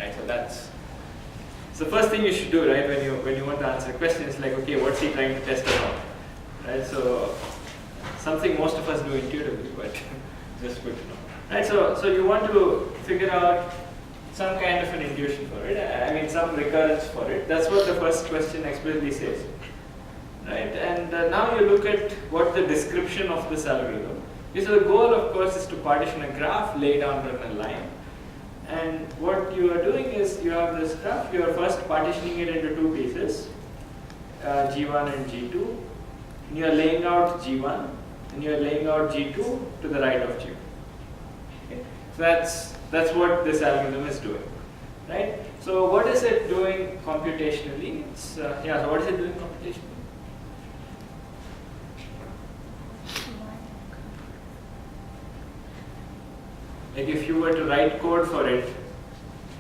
right? So that's the first thing you should do, right? When you want to answer a question, it's like, okay, what's he trying to test us on, right? So something most of us do intuitively, but just good to know, right? So you want to figure out some kind of an intuition for it. I mean, some recurrence for it. That's what the first question explicitly says, right? And now you look at what the description of this algorithm is. So the goal, of course, is to partition a graph, lay down a line. And what you are doing is you have this graph. You are first partitioning it into two pieces, G1 and G2. And you are laying out G1 and you are laying out G2 to the right of G1. Okay? So that's what this algorithm is doing, right? So what is it doing computationally? It's yeah. So what is it doing computationally? Like if you were to write code for it,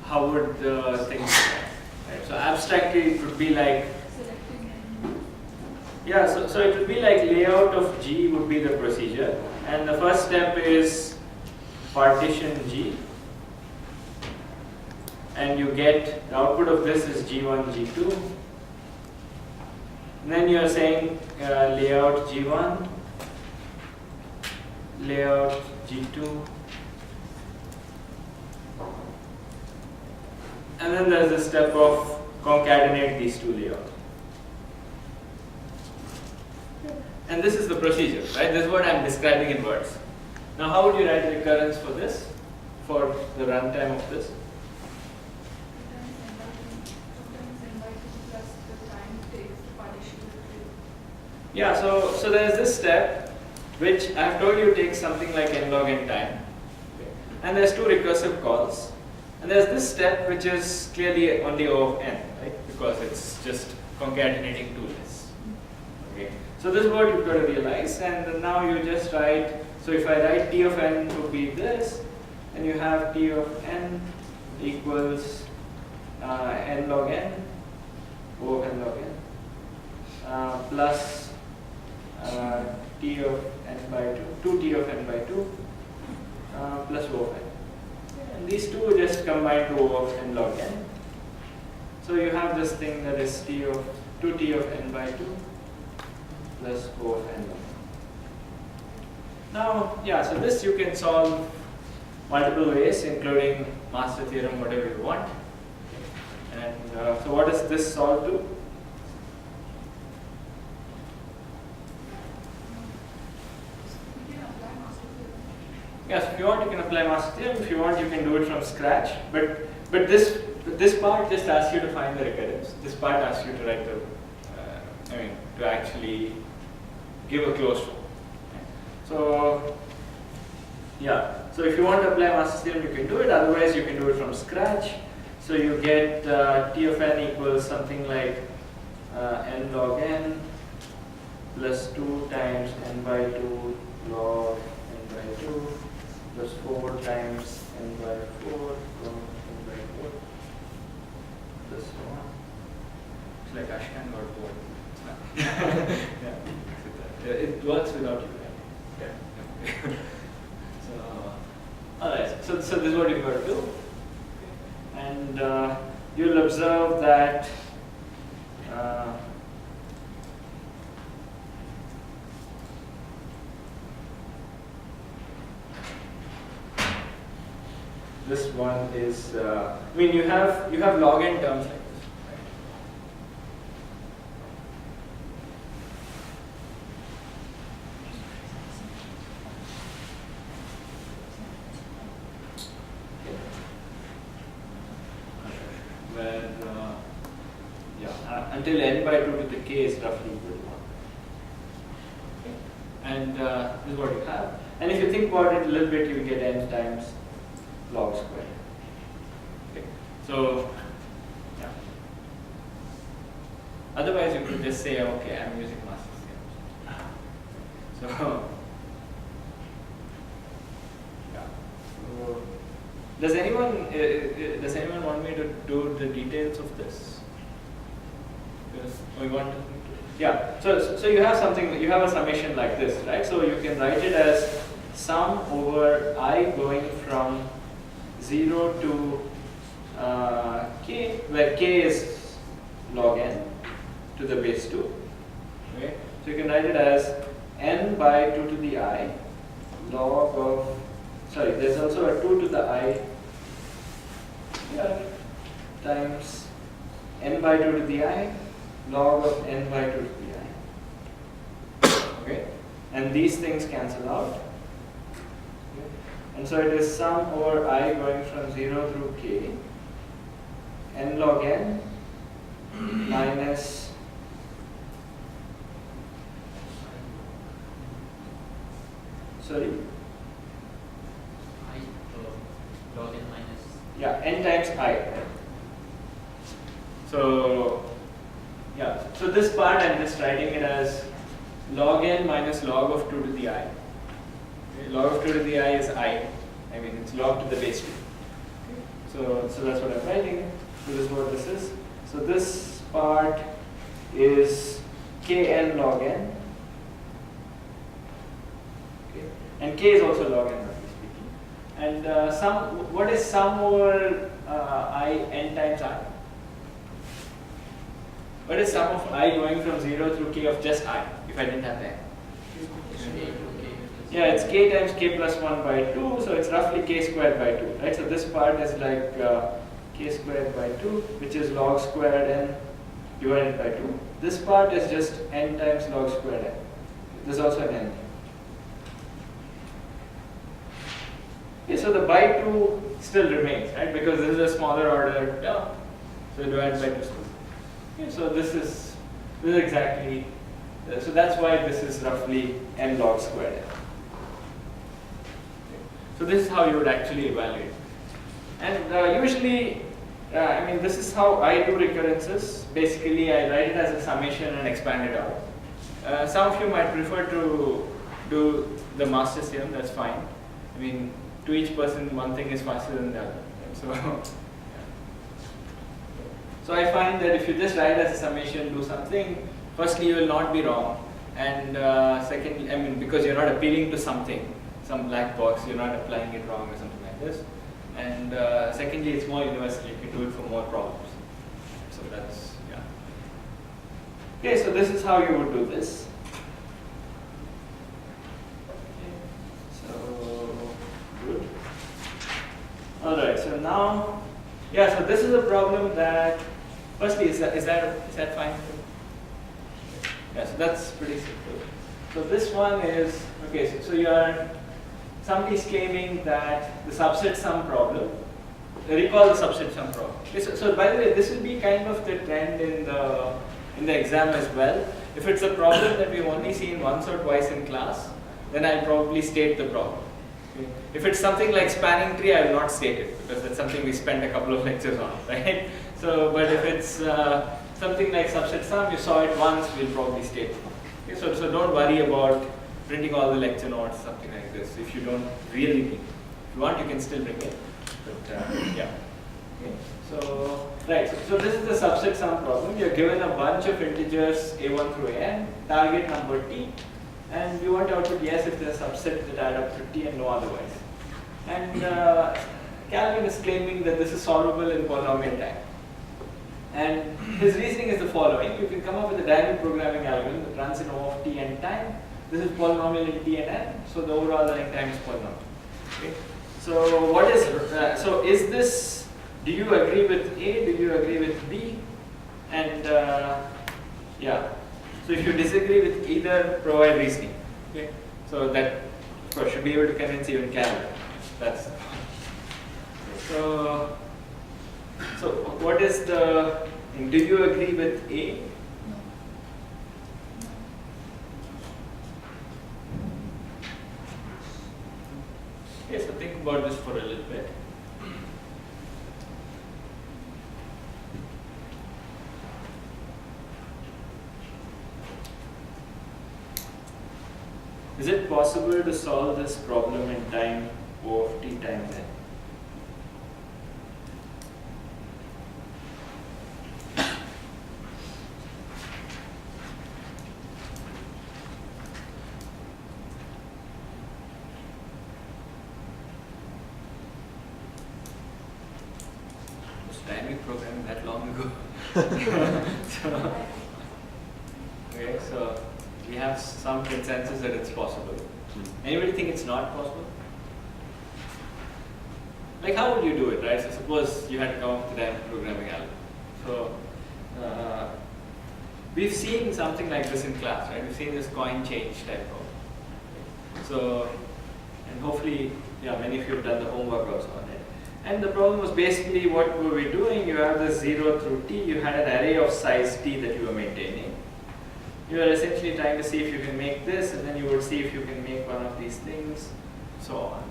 how would things be? Right? So abstractly, it would be like, yeah. So it would be like layout of G would be the procedure, and the first step is partition G, and you get the output of this is G1, G2. And then you are saying layout G1, layout G2. And then there's the step of concatenate these two layouts. And this is the procedure, right? This is what I'm describing in words. Now, how would you write a recurrence for this, for the runtime of this? Yeah, so there's this step, which I've told you takes something like n log n time. Okay. And there's two recursive calls. And there's this step which is clearly only O of n, right? Because it's just concatenating two lists. Okay. So this is what you've got to realize, and now you just write. So if I write T of n to be this, and you have T of n equals n log n, O of n log n, plus T of n by 2, 2T of n by 2, plus O of n. And these two just combine to O of n log n. So you have this thing that is T of 2T of n by 2 plus O of n log n. Now, yeah, so this you can solve multiple ways, including master theorem, whatever you want. And so what does this solve to? Yes, if you want, you can apply master theorem. If you want, you can do it from scratch. But this part just asks you to find the recurrence. This part asks you to write the, to actually give a closed form. So, yeah. So if you want to apply master theorem, you can do it. Otherwise, you can do it from scratch. So you get T of n equals something like n log n plus 2 times n by 2 log n by 2 plus 4 times n by 4 log n by 4 plus 1. It's like Ashkan got bored. Yeah. It works without you. Yeah. So, alright. So this is what you've got to do. And you'll observe that this one is, you have log n terms like this, right? Where, until n by 2 to the k is roughly equal to 1. Okay. And this is what you have. And if you think about it a little bit, you get n times log square. Okay. So, yeah. Otherwise, you could just say, okay, I'm using master theorem. So, yeah. So, does anyone want me to do the details of this? Because we want to. Yeah. So you have something. You have a summation like this, right? So you can write it as sum over I going from 0 to k, where k is log n to the base 2. Okay? So you can write it as n by 2 to the I log of, sorry, there's also a 2 to the I here times n by 2 to the I log of n by 2 to the I. Okay? And these things cancel out. Okay? And so it is sum over I going from 0 through k, n log n minus sorry? I log n minus. Yeah, n times I. So, yeah, so this part I'm just writing it as log n minus log of 2 to the I. Okay, log of 2 to the I is I. I mean, it's log to the base 2. Okay. So that's what I'm writing. So this is what this is. So this part is kn log n. Okay. And k is also log n, roughly speaking. And what is sum over I n times I? What is sum of I going from 0 through k of just I, if I didn't have n? Yeah, it's k times k plus 1 by 2, so it's roughly k squared by 2, right? So this part is like k squared by 2, which is log squared n divided by 2. This part is just n times log squared n. There's also an n. Okay, so the by 2 still remains, right? Because this is a smaller order, yeah. So divided by 2 still. Okay, so this is exactly, so that's why this is roughly n log squared n. Okay. So this is how you would actually evaluate. And usually, I mean, this is how I do recurrences. Basically, I write it as a summation and expand it out. Some of you might prefer to do the master theorem, that's fine. I mean, to each person, one thing is faster than the other. So, so I find that if you just write as a summation, do something, firstly you will not be wrong, and secondly, I mean, because you're not appealing to something, some black box, you're not applying it wrong or something like this, and secondly, it's more universal, you can do it for more problems. So that's, yeah. Okay, so this is how you would do this. Alright, so now, yeah, so this is a problem that, firstly, is that fine? Yeah, so that's pretty simple. So this one is, okay, so somebody's claiming that the subset sum problem, recall the subset sum problem. Okay, so by the way, this will be kind of the trend in the exam as well. If it's a problem that we've only seen once or twice in class, then I'll probably state the problem. If it's something like spanning tree, I will not state it because that's something we spent a couple of lectures on, right? So, but if it's something like subset sum, you saw it once, we'll probably state it. Okay, so don't worry about printing all the lecture notes, something like this. If you don't really need it, if you want, you can still bring it. But yeah. Okay. So right. So this is the subset sum problem. You're given a bunch of integers a1 through an, target number t. And you want to output yes if there's a subset that add up to t and no otherwise. And Calvin is claiming that this is solvable in polynomial time. And his reasoning is the following. You can come up with a dynamic programming algorithm that runs in O of t and time. This is polynomial in t and n, so the overall running time is polynomial. Okay. So what is, so is this, do you agree with A, do you agree with B? And yeah. So if you disagree with either, provide reasoning. Okay. So that, of course, should be able to convince even Calvin. That's so what is the thing? Do you agree with A? Okay, so think about this for a little bit. Is it possible to solve this problem in time O of t times n? dynamic programming that long ago. So we have some consensus that it's possible. Anybody think it's not possible? Like, how would you do it, right? So suppose you had to come up with a dynamic programming algorithm. So we've seen something like this in class, right? We've seen this coin change type problem. So, and hopefully, many of you have done the homework also on it. And the problem was basically what were we doing? You have this 0 through t, you had an array of size t that you were maintaining. You are essentially trying to see if you can make this, and then you would see if you can make one of these things, so on.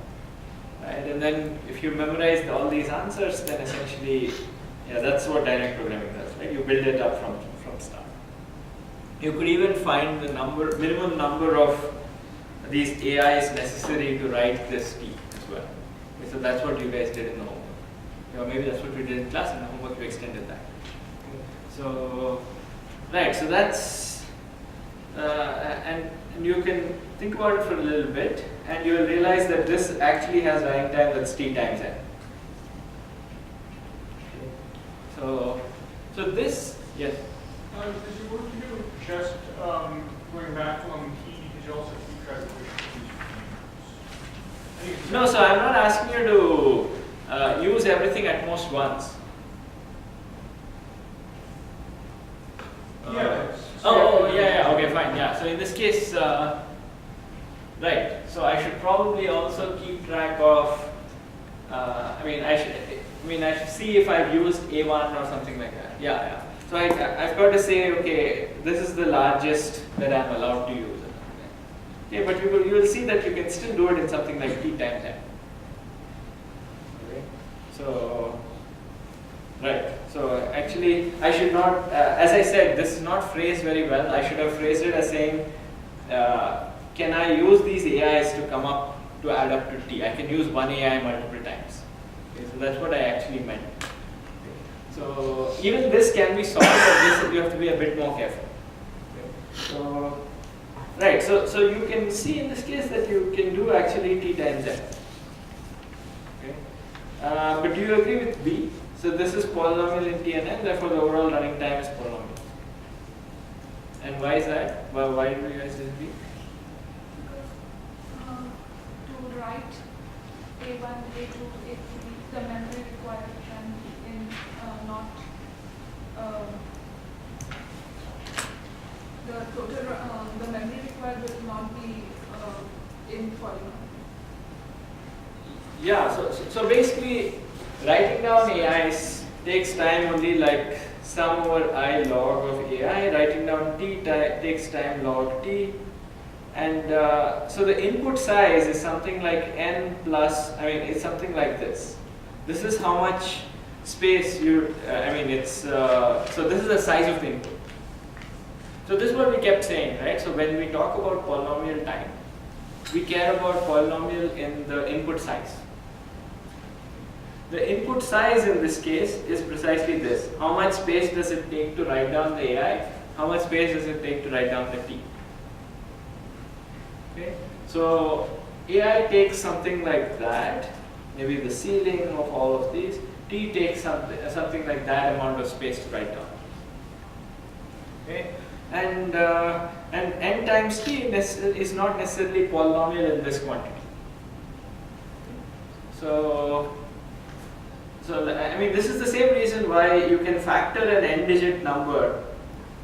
Right? And then if you memorized all these answers, then essentially, that's what dynamic programming does, right? You build it up from start. You could even find the minimum number of these AIs necessary to write this T as well. Okay, so that's what you guys did in the homework. Or maybe that's what we did in class, and the homework we extended that. Okay. So, right, so that's, and you can think about it for a little bit, and you'll realize that this actually has running time that's T times n. Okay. So this, yes? What do you do? Just going back from T, did you also keep track of which? No, so I'm not asking you to use everything at most once. Okay, fine, yeah. So in this case, right, so I should probably also keep track of, I should see if I've used A1 or something like that. Yeah. So I've got to say, okay, this is the largest that I'm allowed to use. Okay, but you will see that you can still do it in something like T times n. Okay, so, right, so actually I should not, as I said, this is not phrased very well. I should have phrased it as saying, can I use these AIs to add up to T? I can use one AI multiple times. Okay, so that's what I actually meant. So even this can be solved, but this you have to be a bit more careful. Okay. So, right, so you can see in this case that you can do actually T times n. Okay. But do you agree with B? So this is polynomial in T and n, therefore the overall running time is polynomial. And why is that? Why do you guys disagree? Because to write A1, A2, A3, the memory required can be in not the total the memory required will not be in polynomial. Yeah, so basically writing down AIs takes time only like sum over I log of AI, writing down T takes time log T, and so the input size is something like n plus, it's something like this. This is how much space so this is the size of the input. So this is what we kept saying, right? So when we talk about polynomial time, we care about polynomial in the input size. The input size in this case is precisely this. How much space does it take to write down the AI? How much space does it take to write down the T? Okay? So AI takes something like that, maybe the ceiling of all of these. T takes something like that amount of space to write down. Okay? And n times T is not necessarily polynomial in this quantity. So this is the same reason why you can factor an n-digit number,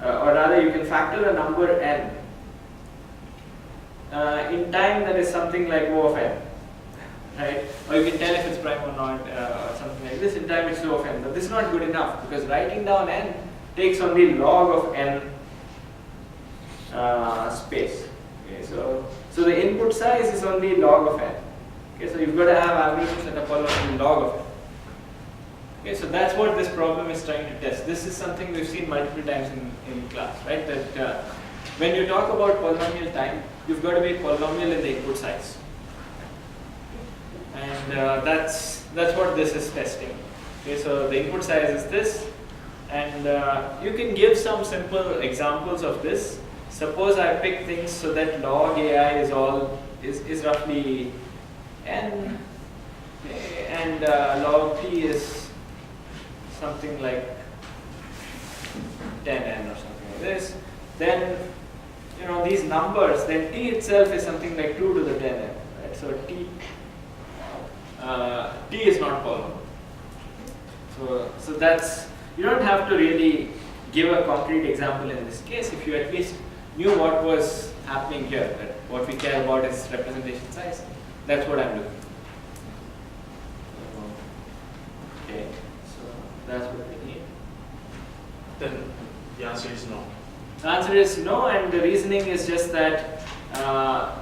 or rather you can factor a number n in time that is something like O of n, right? Or you can tell if it's prime or not, or something like this. In time it's O of n, but this is not good enough because writing down n takes only log of n space. Okay, so the input size is only log of n. Okay, so you've got to have algorithms that are polynomial log of n. Okay, so that's what this problem is trying to test. This is something we've seen multiple times in class, right? That when you talk about polynomial time, you've got to be polynomial in the input size, and that's what this is testing. Okay, so the input size is this, and you can give some simple examples of this. Suppose I pick things so that log AI is roughly n, and log T is something like 10n or something like this, then these numbers, then t itself is something like 2 to the 10n, right? So t is not polynomial. So that's, you don't have to really give a concrete example in this case if you at least knew what was happening here, that what we care about is representation size. That's what I'm doing. Okay, so that's what we need. Then the answer is no. The answer is no, and the reasoning is just that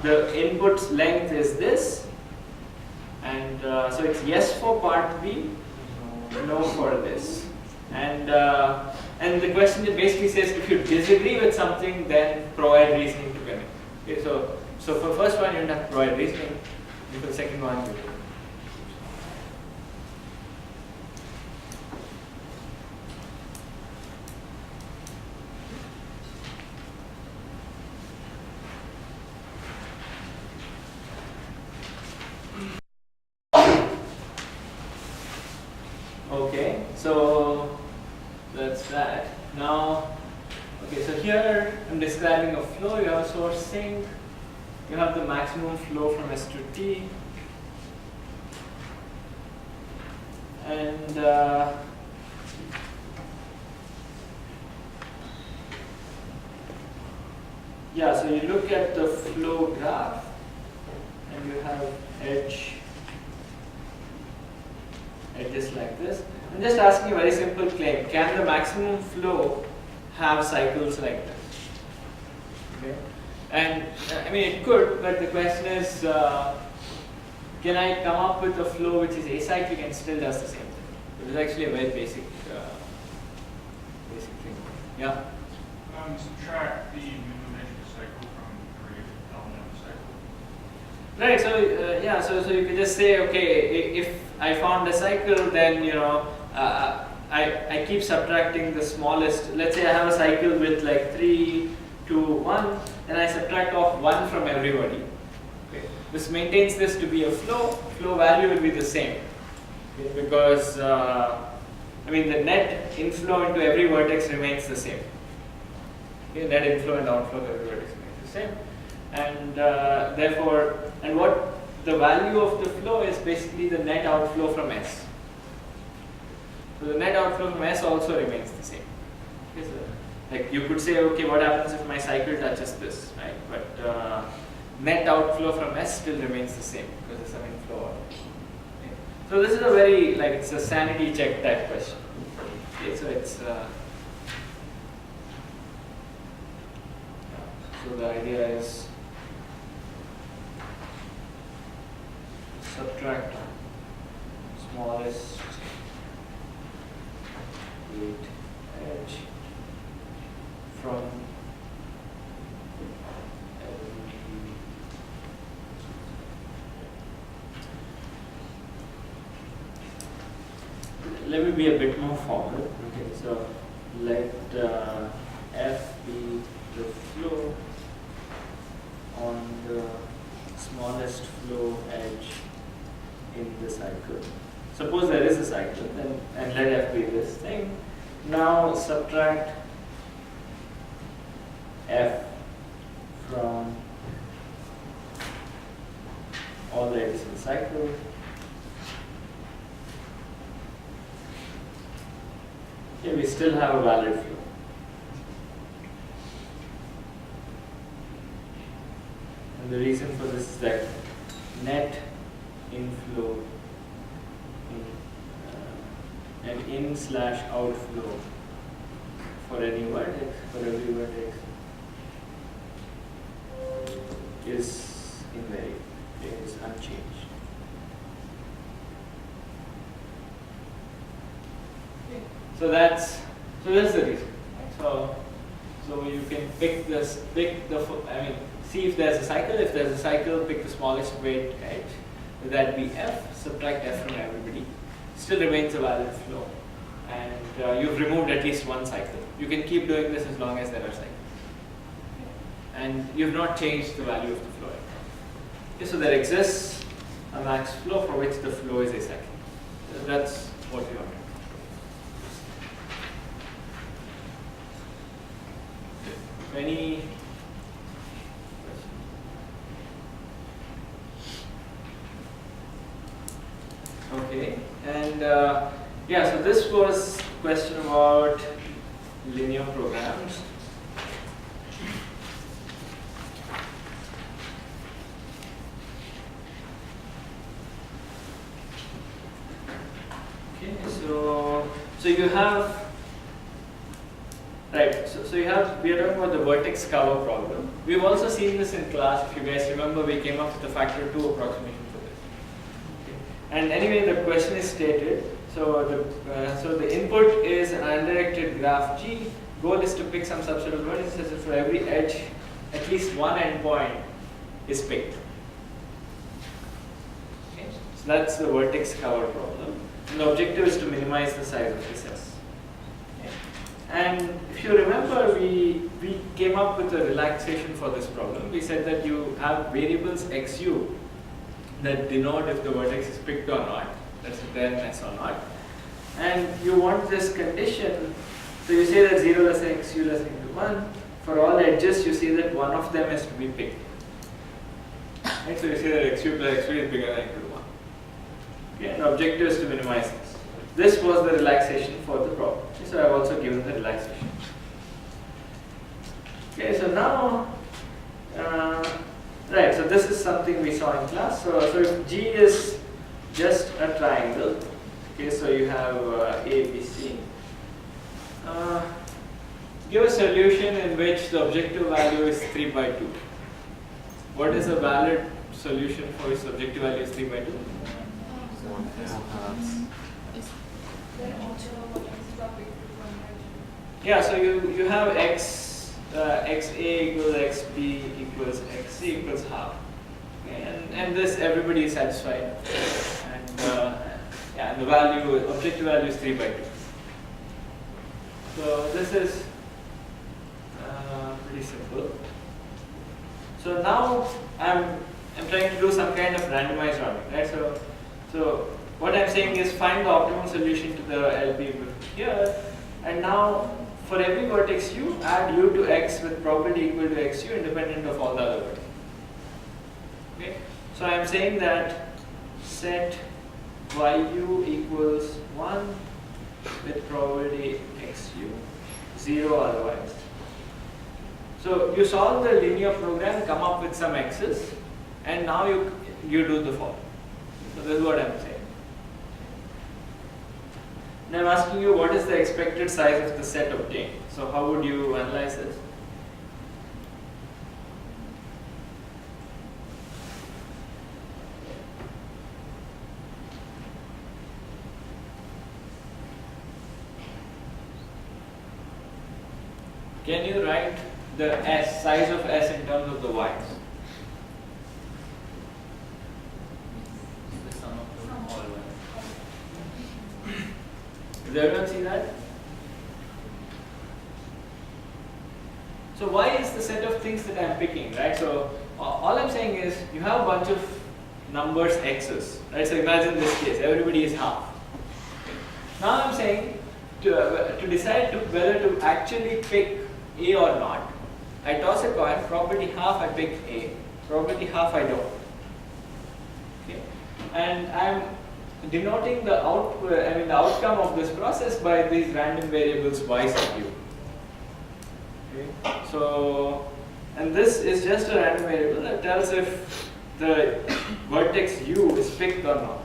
the input length is this, and so it's yes for part B, no for this. And the question basically says if you disagree with something, then provide reasoning to connect. Okay, so for the first one you don't have to provide reasoning, and for the second one you do. Okay, so that's that. Now, okay, so here I'm describing a flow. You have a source sink. You have the maximum flow from S to T. And yeah, so you look at the flow graph and you have edges like this. I'm just asking a very simple claim. Can the maximum flow have cycles like this? Okay. And I mean it could, but the question is, can I come up with a flow which is acyclic and still does the same thing? It is actually a very basic thing. Yeah? Subtract the minimum edge of the cycle from every element of the cycle. Right, so yeah, so you could just say, okay, if I found a cycle, then I keep subtracting the smallest. Let's say I have a cycle with like 3, 2, 1, and I subtract off 1 from everybody. Okay. This maintains this to be a flow. Flow value will be the same, okay, because I mean the net inflow into every vertex remains the same. Okay, net inflow and outflow of every vertex remains the same, and therefore, and what the value of the flow is basically the net outflow from S. So the net outflow from S also remains the same. Okay, so like you could say, okay, what happens if my cycle touches this, right? But net outflow from S still remains the same because there's some inflow out. Okay. So this is a very, like, it's a sanity check type question. Okay, so it's so the idea is subtract smallest weight edge from let me be a bit more formal. Okay, so let F be the flow on the smallest flow edge in the cycle. Suppose there is a cycle, then and let F be this thing. Now subtract F from all the edges in the cycle. Okay, we still have a valid flow. And the reason for this is that net inflow and in/outflow for any vertex, for every vertex, is invariant, is unchanged. Okay. So that's the reason. So you can pick the see if there's a cycle. If there's a cycle, pick the smallest weight edge. That be F, subtract F from everybody. Still remains a valid flow. And you've removed at least one cycle. You can keep doing this as long as there are cycles. And you've not changed the value of the flow. Okay, so there exists a max flow for which the flow is acyclic. That's what we want. Any? Okay, and yeah, so this was question about linear programs. Okay, so you have, right, so you have, we are talking about the vertex cover problem. We've also seen this in class. If you guys remember, we came up with a factor 2 approximation for this. Okay. And anyway, the question is stated. So the input is an undirected graph G. Goal is to pick some subset of vertices, and for every edge, at least one endpoint is picked. Okay. So that's the vertex cover problem. And the objective is to minimize the size of this S. Okay. And if you remember, we came up with a relaxation for this problem. We said that you have variables xu that denote if the vertex is picked or not. That's a then S or not. And you want this condition, so you say that 0 less than xu less than equal to 1. For all edges, you say that one of them has to be picked. Right? So you say that xu plus xu is bigger than equal to 1. Okay? And the objective is to minimize this. This was the relaxation for the problem. Okay? So I have also given the relaxation. Okay, so now, right, so this is something we saw in class. So if G is just a triangle, okay, so you have A, B, C. Give a solution in which the objective value is 3 by 2. What is a valid solution for which the objective value is 3 by 2? Yeah, so you have x, xa equals xb equals xc equals half. Okay, and this everybody is satisfied. And yeah, and the value, objective value is 3 by 2. So this is pretty simple. So now I'm trying to do some kind of randomized rounding, right? So what I'm saying is find the optimal solution to the LP here, and now for every vertex u, add u to x with probability equal to xu independent of all the other vertices. Okay, so I'm saying that set yu equals 1 with probability xu, 0 otherwise. So you solve the linear program, come up with some x's, and now you do the following. So this is what I'm saying. And I'm asking you, what is the expected size of the set obtained? So how would you analyze this? Can you write the S, size of S in terms of the Y's? The sum of all y. Does everyone see that? So Y is the set of things that I'm picking, right? So all I'm saying is you have a bunch of numbers x's, right? So imagine this case, everybody is half. Okay. Now I'm saying to decide whether to actually pick A or not, I toss a coin, probability half I pick A, probability half I don't. Okay. And I'm denoting the outcome of this process by these random variables y sub u. Okay. So, and this is just a random variable that tells if the vertex u is picked or not.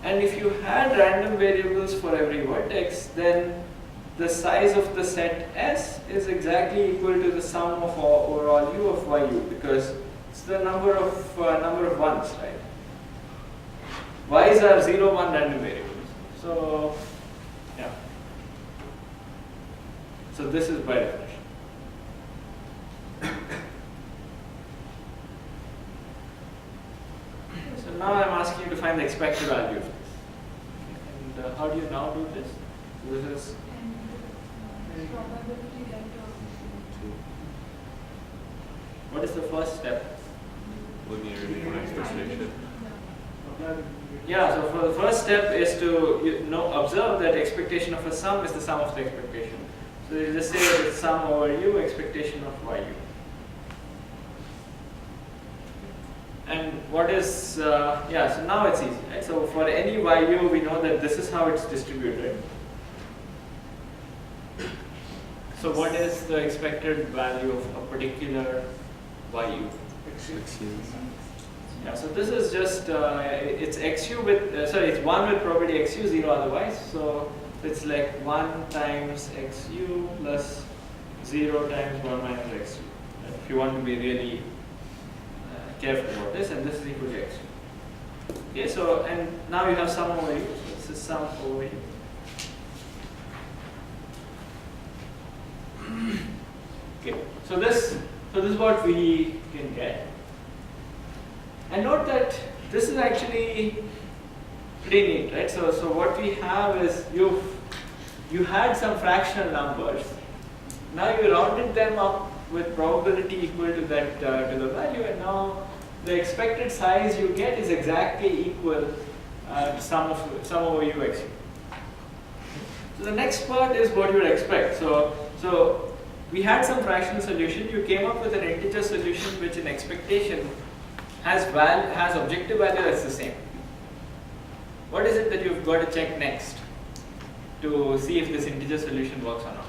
And if you had random variables for every vertex, then the size of the set S is exactly equal to the sum of overall u of yu, because it's the number of ones, right? Y's are 0, 1 random variables. So, yeah. So this is by definition. So now I'm asking you to find the expected value of this. And how do you now do this? This is probability delta. what is the first step? Linear expectation. Yeah, so for the first step is to observe that expectation of a sum is the sum of the expectation. So So you just say that it's sum over u, expectation of yu. And what is, yeah, so now it's easy, right? So for any yu, we know that this is how it's distributed. So what is the expected value of a particular yu? Yeah, so this is just, it's xu with, sorry, it's 1 with probability xu, 0 otherwise. So it's like 1 times xu plus 0 times 1 minus xu. Right? If you want to be really careful about this, and this is equal to xu. Okay, so, and now you have sum over u, so this is sum over u. Okay, so this is what we can get. And note that this is actually pretty neat, right? So what we have is you had some fractional numbers. Now you rounded them up with probability equal to that to the value, and now the expected size you get is exactly equal to sum over u xu. So the next part is what you would expect. So we had some fractional solution. You came up with an integer solution which in expectation has objective value that's the same. What is it that you've got to check next to see if this integer solution works or not?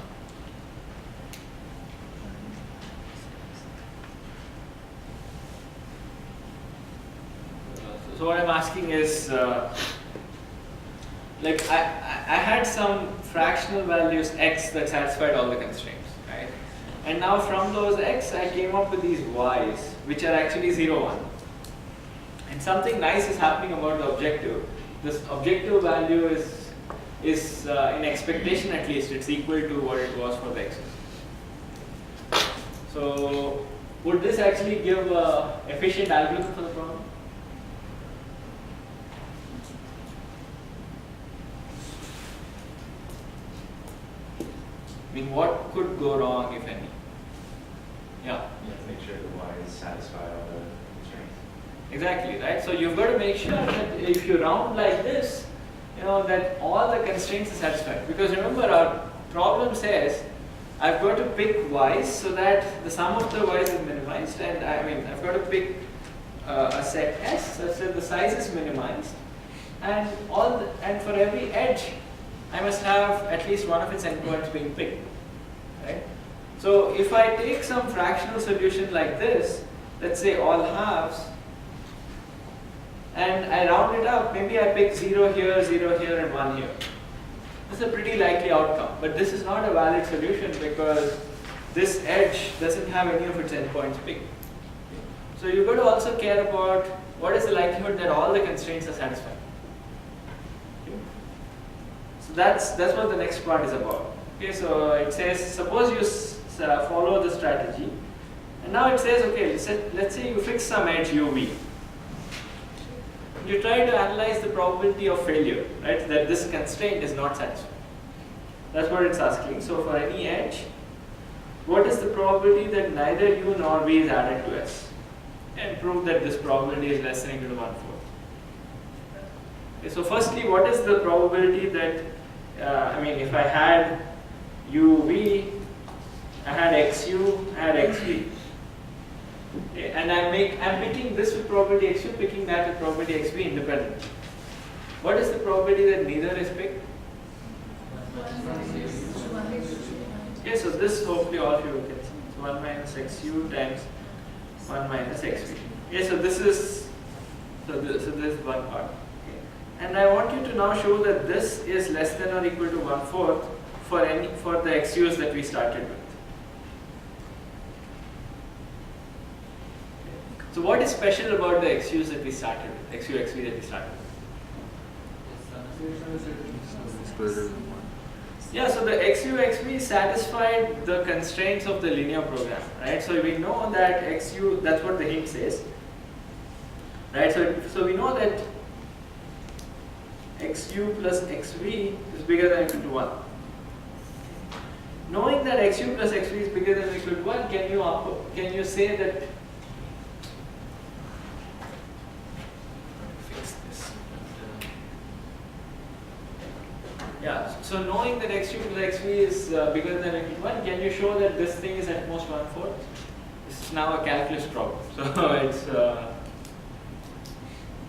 So what I'm asking is, like I had some fractional values x that satisfied all the constraints, right? And now from those x, I came up with these y's, which are actually 0, 1. And something nice is happening about the objective. This objective value is in expectation at least, it's equal to what it was for the x's. So would this actually give an efficient algorithm for the problem? I mean, what could go wrong, if any? Yeah. You have to make sure the y is satisfied all the constraints. Exactly, right? So you've got to make sure that if you round like this, you know, that all the constraints are satisfied. Because remember, our problem says I've got to pick y's so that the sum of the y's is minimized, and I mean I've got to pick a set S such that the size is minimized, and for every edge I must have at least one of its endpoints being picked, right? So if I take some fractional solution like this, let's say all halves, and I round it up, maybe I pick 0 here, and 1 here. This is a pretty likely outcome, but this is not a valid solution because this edge doesn't have any of its endpoints picked. So you've got to also care about what is the likelihood that all the constraints are satisfied. So that's what the next part is about. Okay, so it says, suppose you follow the strategy, and now it says, okay, let's say you fix some edge uv. You try to analyze the probability of failure, right? That this constraint is not satisfied. That's what it's asking. So for any edge, what is the probability that neither u nor v is added to S? And prove that this probability is less than or equal to 1/4. Okay, so firstly, what is the probability that, I mean, if I had uv, I had xu, I had xv. Okay, and I'm picking this with probability xu, picking that with probability xv independently. What is the probability that neither is picked? Okay, so this hopefully all of you can see. It's 1 minus xu times 1 minus xv. Okay, so this is one part. Okay. And I want you to now show that this is less than or equal to 1/4 for the xu's that we started with. So what is special about the xu's that we started with, xu, xv that we started with? Yeah, so the xu, xv satisfied the constraints of the linear program, right? So we know that xu, that's what the hint says, right? So we know that xu plus xv is bigger than or equal to 1. Knowing that xu plus xv is bigger than or equal to 1, can you say that? Fix this. Yeah. so knowing that x cube plus xv is bigger than or equal to 1, can you show that this thing is at most 1/4? This is now a calculus problem. So it's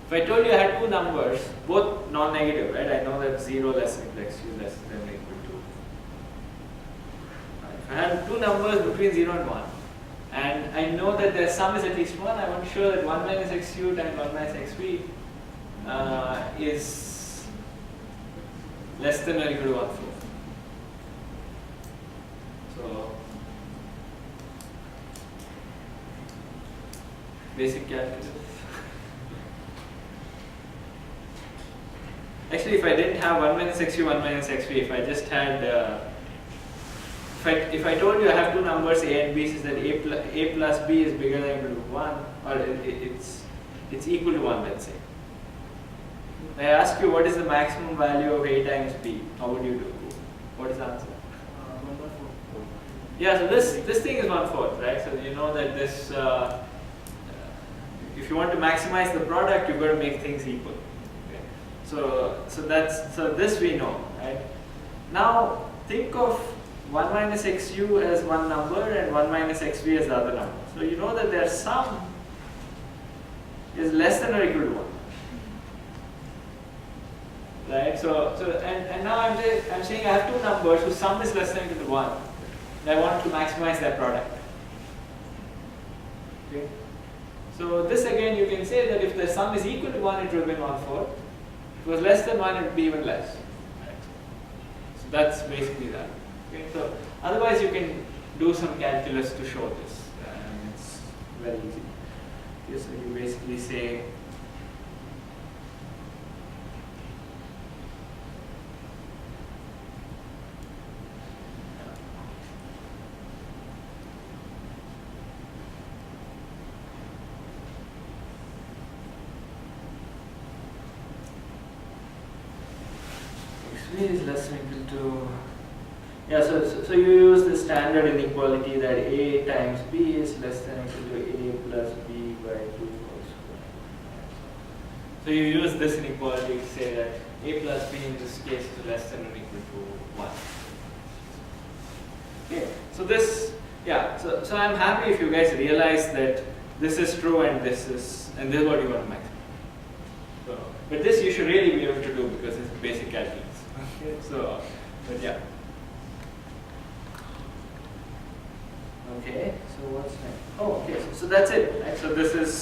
if I told you I had two numbers, both non-negative, right? I know that 0 less than equal to x cube less than or equal to. If I had two numbers between 0 and 1, and I know that their sum is at least 1, I want to show that 1 minus x cubed and 1 minus xv is less than or equal to 1/4. So basic calculus. Actually, if I didn't have 1 minus xv, 1 minus xv, if I just had if I told you I have two numbers a and b, says that a plus b is bigger than or equal to 1, or it's equal to 1, let's say. I ask you what is the maximum value of a times b, how would you do? What is the answer? 1/4. Yeah, so this thing is 1/4, right? So you know that this, if you want to maximize the product, you've got to make things equal. Okay. So this we know, right? Now think of 1 minus xu as one number and 1 minus xv as the other number. So you know that their sum is less than or equal to 1. Right? And now I'm saying I have two numbers whose sum is less than or equal to 1. And I want to maximize their product. Okay? So this again you can say that if the sum is equal to 1, it will be 1/4. If it was less than 1, it would be even less. Right? So that's basically that. Okay? So otherwise you can do some calculus to show this. It's very easy. Okay, so you basically say is less than equal to, yeah, so you use the standard inequality that a times b is less than or equal to a plus b by 2 whole square. So you use this inequality to say that a plus b in this case is less than or equal to 1. Okay, so this, yeah, so I'm happy if you guys realize that this is true and this is what you want to maximize. So, but this you should really be able to do because it's basic calculus. Okay, so, but yeah. Okay, so what's next? Oh, okay, so that's it. Right? So this is,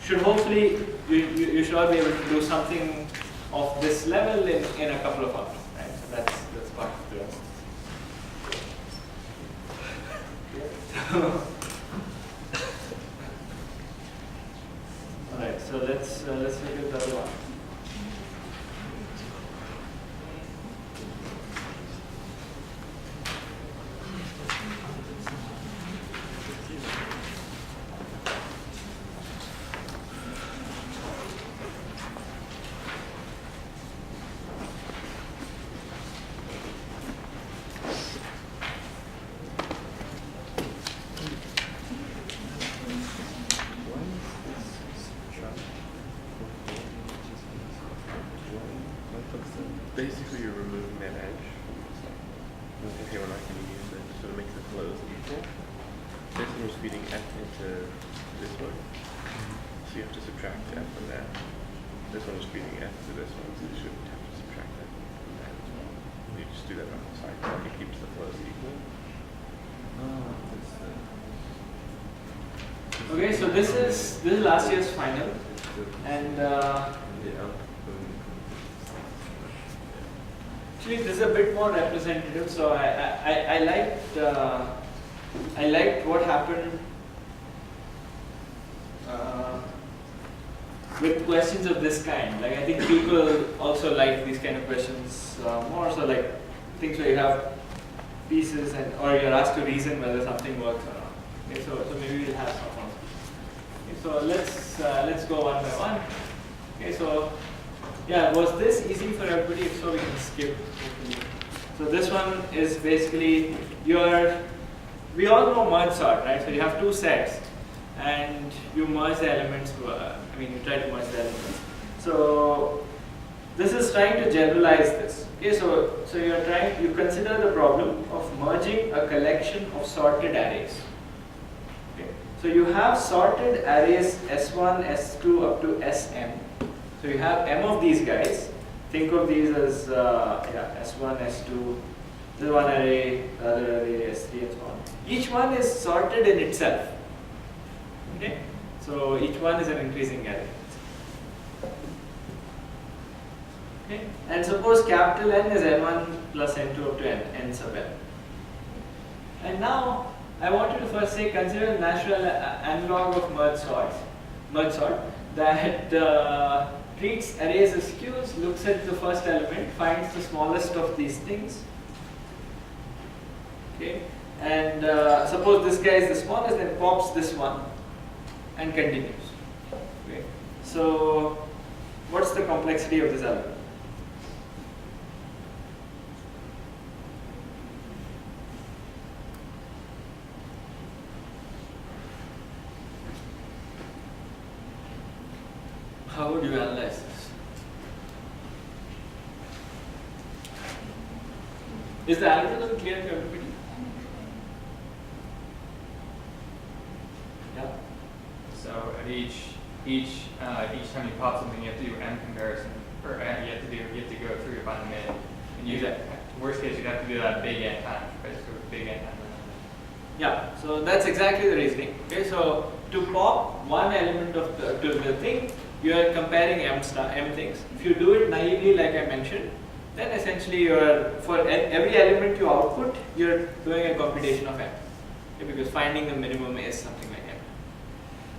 should hopefully, you should all be able to do something of this level in a couple of hours. Right? So that's part of the rest. Alright, so let's look at the other one. Basically, you're removing that edge. Okay, we're not going to use it, so it makes the flows equal. This one was feeding f into this one, so you have to subtract f from that. This one was feeding f to this one, so you shouldn't have to subtract f from that as well. You just do that on the side, so it keeps the flows equal. Okay, so this is last year's final, and actually this is a bit more representative. So I liked what happened with questions of this kind. Like I think people also like these kind of questions more. So like things where you have pieces or you're asked to reason whether something works or not. Okay, so maybe we'll have some. Okay, so let's go one by one. Okay, so yeah, was this easy for everybody? If so, we can skip. So this one is basically we all know merge sort, right? So you have two sets and you merge the elements. You try to merge the elements. So this is trying to generalize this. Okay, so you consider the problem of merging a collection of sorted arrays. Okay, so you have sorted arrays S1, S2 up to Sm. So you have m of these guys. Think of these as S1, S2. This one array, the other array, S3, and so on. Each one is sorted in itself. Okay, so each one is an increasing array. Okay, and suppose capital N is n1 plus n2 up to n sub n. And now I wanted to first say consider natural analog of merge sort that treats arrays as queues, looks at the first element, finds the smallest of these things. Okay, and suppose this guy is the smallest, then pops this one and continues. Okay, so what's the complexity of this algorithm? How would you analyze this? Is the algorithm clear to everybody? Yeah. So at each time you pop something, you have to do m comparison, or you have to go through to find the min. And worst case, you'd have to do that big n times, basically big n times. Yeah. So that's exactly the reasoning. Okay. So to pop one element of the thing, you are comparing m things. If you do it naively, like I mentioned, then essentially for every element you output, you're doing a computation of m. Okay, because finding the minimum is something like m.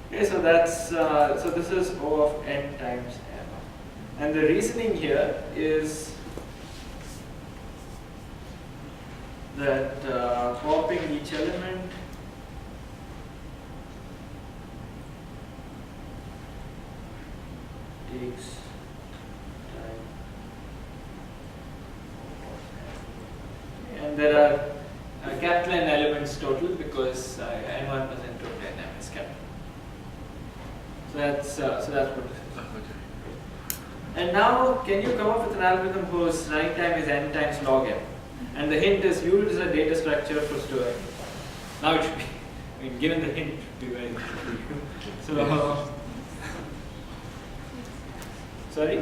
Okay, so that's so this is O of n times m, and the reasoning here is that popping each element takes time, and there are capital N elements total because n1 plus n2 of n is capital. So that's what this is. And now, can you come up with an algorithm whose running time is n times log n? And the hint is use a data structure for storing. Now it should be, I mean, given the hint, it should be very good. So. Sorry?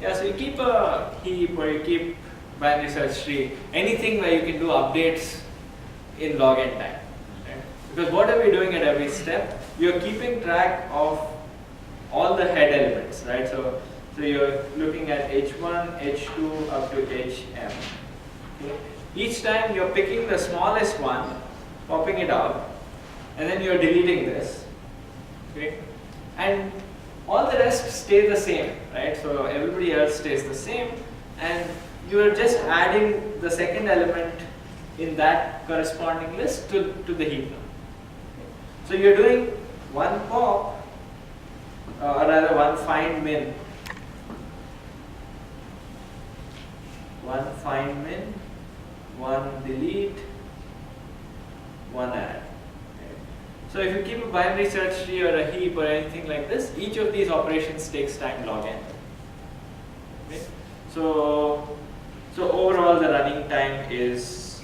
Yeah, so you keep a heap or you keep binary search tree, anything where you can do updates in log n time. Right? Because what are we doing at every step? You're keeping track of all the head elements, right? So you're looking at h1, h2 up to hm. Okay? Each time you're picking the smallest one, popping it out, and then you're deleting this. Okay? And all the rest stay the same, right? So everybody else stays the same, and you are just adding the second element in that corresponding list to the heap now. So you're doing one pop, or rather one find min, one delete, one add. So if you keep a binary search tree or a heap or anything like this, each of these operations takes time log n. Okay? So overall the running time is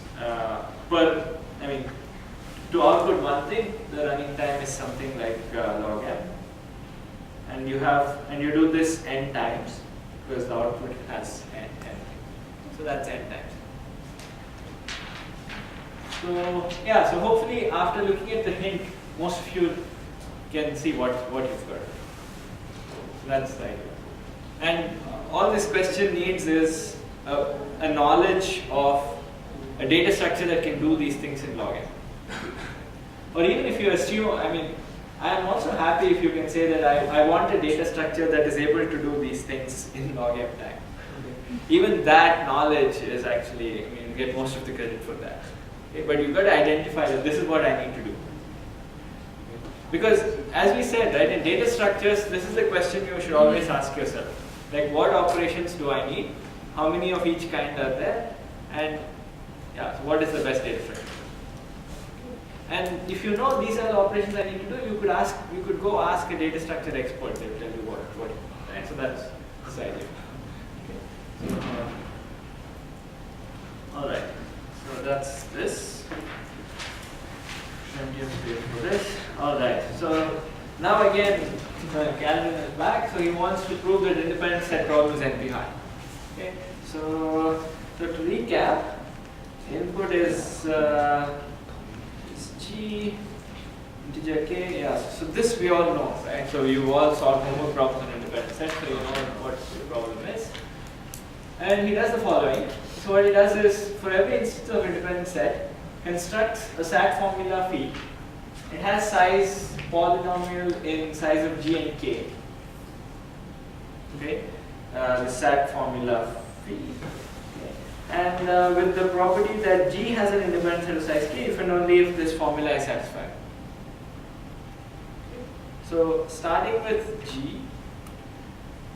to output one thing, the running time is something like log n. And you do this n times because the output has n. So that's n times. So yeah, so hopefully after looking at the hint, most of you can see what you've got. So that's the idea. And all this question needs is a knowledge of a data structure that can do these things in log n. Or even if you assume, I am also happy if you can say that I want a data structure that is able to do these things in log m time. Even that knowledge is actually, you get most of the credit for that. Okay, but you've got to identify that this is what I need to do. Because as we said, right, in data structures, this is the question you should always ask yourself. Like, what operations do I need? How many of each kind are there? And yeah, so what is the best data structure? And if you know these are the operations I need to do, you could go ask a data structure expert. They will tell you what. Right? So that's this idea. Okay. So, all right. So that's this. Plenty of space for this. All right. So now again, Calvin is back. So he wants to prove that independent set problem is NP high. Okay. So to recap, input is G integer K. Yeah. So this we all know, right? So you've all solved homework problems on independent set, so you know what the problem is. And he does the following. So what he does is, for every instance of independent set, constructs a SAT formula phi. It has size polynomial in size of G and K. Okay, the SAT formula phi. Okay. And with the property that G has an independent set of size K if and only if this formula is satisfied. Okay. So starting with G,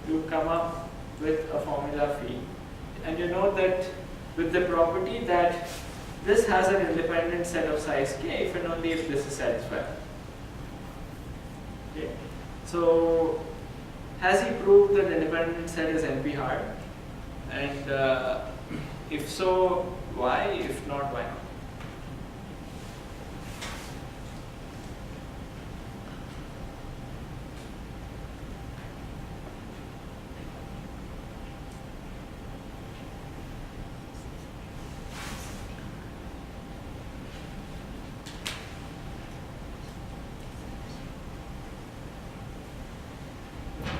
you come up with a formula phi. And you know that with the property that this has an independent set of size K if and only if this is satisfied. Okay. So has he proved that the independent set is NP hard? And if so, why? If not, why not?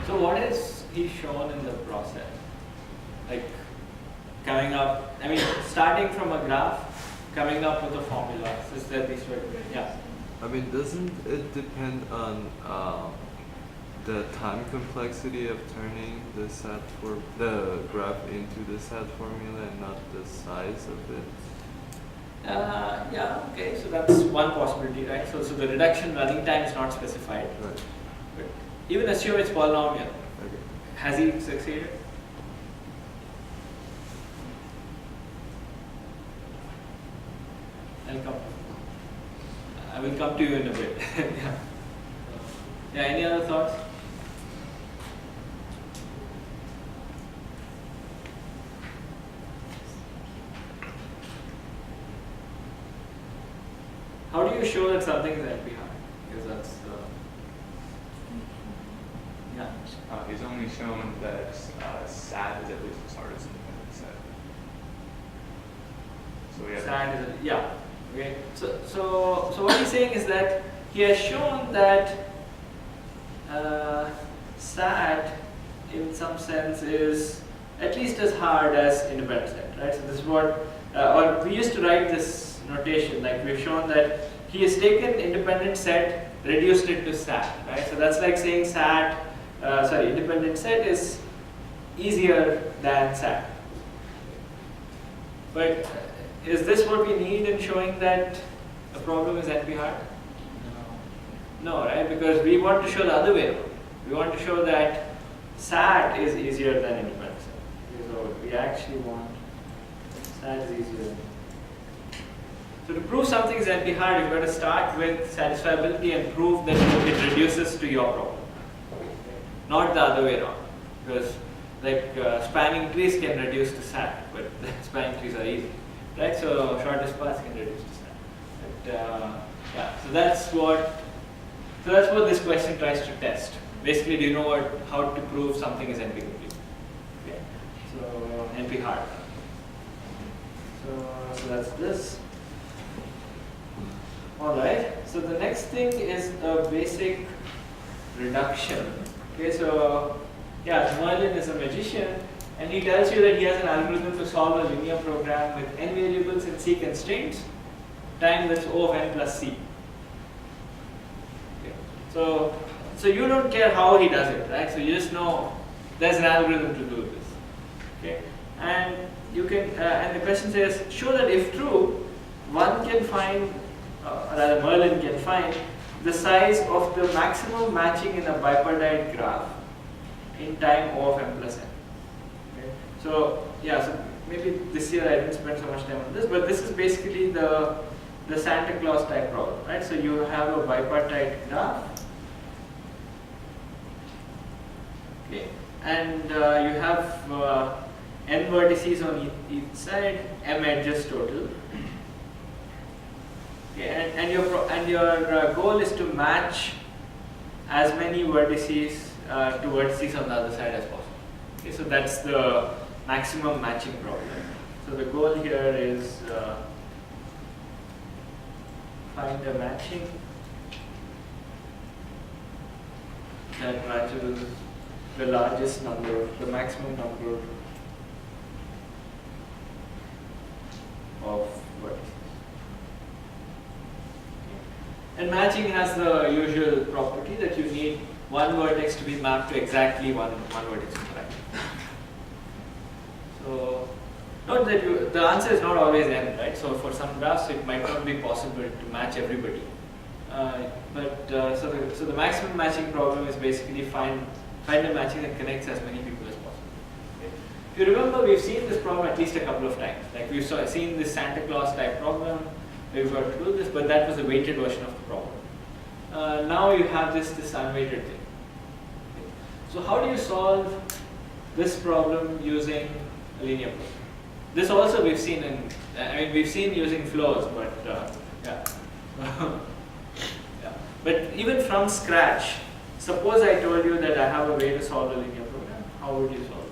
So what has he shown in the process? Like coming up, I mean, starting from a graph, coming up with a formula. So is that these were, yeah. I mean, doesn't it depend on the time complexity of turning the the graph into the SAT formula and not the size of it? Yeah, okay, so that's one possibility, right? So the reduction running time is not specified. Right. But even assume it's polynomial. Okay. Has he succeeded? I will come to you in a bit. Yeah. Yeah, any other thoughts? How do you show that something is NP high? Because that's yeah. He's only shown that SAT is at least as hard as independent set. So we have SAT is yeah. Okay. So what he's saying is that he has shown that SAT in some sense is at least as hard as independent set, right? So this is what, or we used to write this notation, like we've shown that he has taken independent set, reduced it to SAT, right? So that's like saying independent set is easier than SAT. But is this what we need in showing that a problem is NP hard? No, right? Because we want to show the other way around. We want to show that SAT is easier than independent set. So we actually want SAT is easier than. So to prove something is NP hard, you've got to start with satisfiability and prove that it reduces to your problem. Not the other way around. Because like spanning trees can reduce to SAT, but spanning trees are easy. Right? So shortest paths can reduce to SAT. But yeah, so that's what this question tries to test. Basically, do you know how to prove something is NP complete? Okay. So NP hard. So that's this. Alright, so the next thing is a basic reduction. Okay, so yeah, Merlin is a magician and he tells you that he has an algorithm to solve a linear program with n variables and c constraints, time that's O of n plus c. Okay. So you don't care how he does it, right? So you just know there's an algorithm to do this. Okay, and you can, and the question says, show that if true, one can find, rather Merlin can find the size of the maximum matching in a bipartite graph in time O of m plus n. Okay. So yeah, so maybe this year I didn't spend so much time on this, but this is basically the Santa Claus type problem, right? So you have a bipartite graph, okay, and you have n vertices on each side, m edges total. Okay, and your goal is to match as many vertices to vertices on the other side as possible. Okay, so that's the maximum matching problem. So the goal here is find a matching that matches the largest number, the maximum number of vertices. And matching has the usual property that you need one vertex to be mapped to exactly one vertex in fact. So note that the answer is not always n, right? So for some graphs it might not be possible to match everybody. So the maximum matching problem is basically find a matching that connects as many people as possible. Okay. If you remember, we've seen this problem at least a couple of times. Like we've seen this Santa Claus type problem. We've got to do this, but that was a weighted version of the problem. Now you have this unweighted thing. Okay. So how do you solve this problem using a linear program? This also we've seen we've seen using flows, but yeah. Yeah. But even from scratch, suppose I told you that I have a way to solve a linear program. How would you solve it?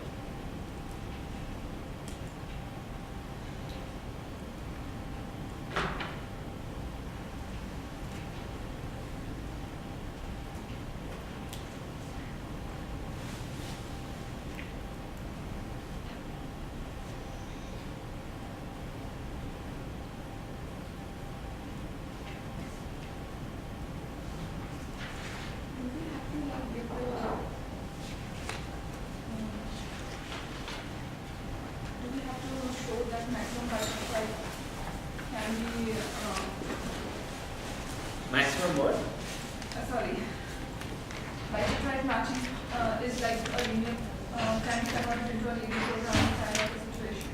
Maximum what? Sorry. Bipartite matching is like a linear, can be converted into a linear program kind of a situation.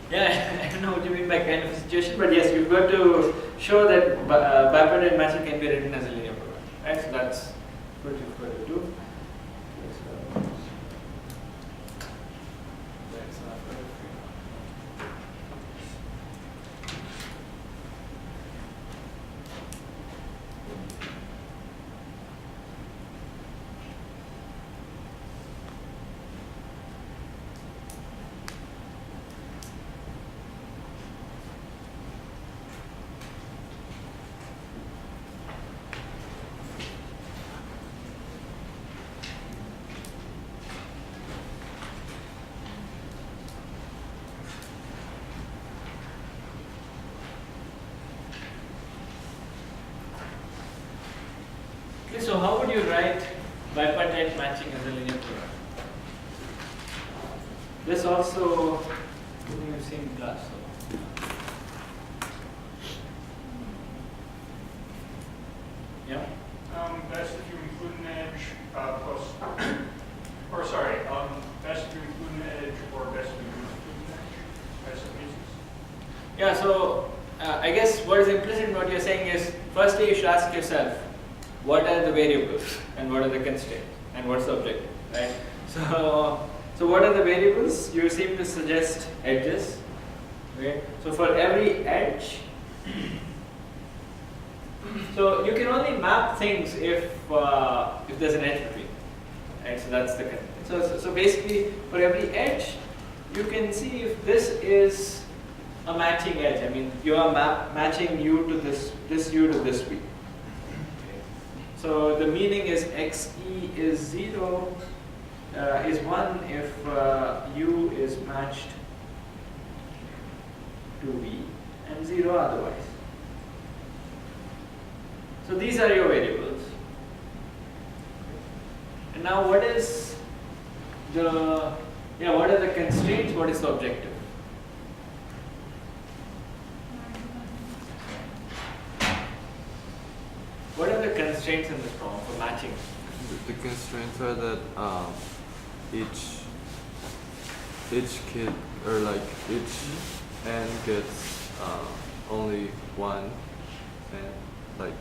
Yeah, I don't know what you mean by kind of a situation, but yes, you've got to show that bipartite matching can be written as a linear program, right? So that's what you've got to do. That's not good. Okay, so how would you write bipartite matching as a linear program? This also, I think you've seen in class. So. Yeah? Best if you include an edge best if you include an edge or best if you include an edge. Best of cases. Yeah, so I guess what is implicit in what you're saying is, firstly you should ask yourself, what are the variables and what are the constraints and what's the objective, right? So what are the variables? You seem to suggest edges, okay? So for every edge, so you can only map things if there's an edge between, right? So that's the constraint. So basically for every edge, you can see if this is a matching edge. I mean, you are matching u to this u to this v. So the meaning is xe is 0 is 1 if u is matched to v and 0 otherwise. So these are your variables. And now what are the constraints? What is the objective? What are the constraints in this problem for matching? The constraints are that each kid or like each n gets only one, and like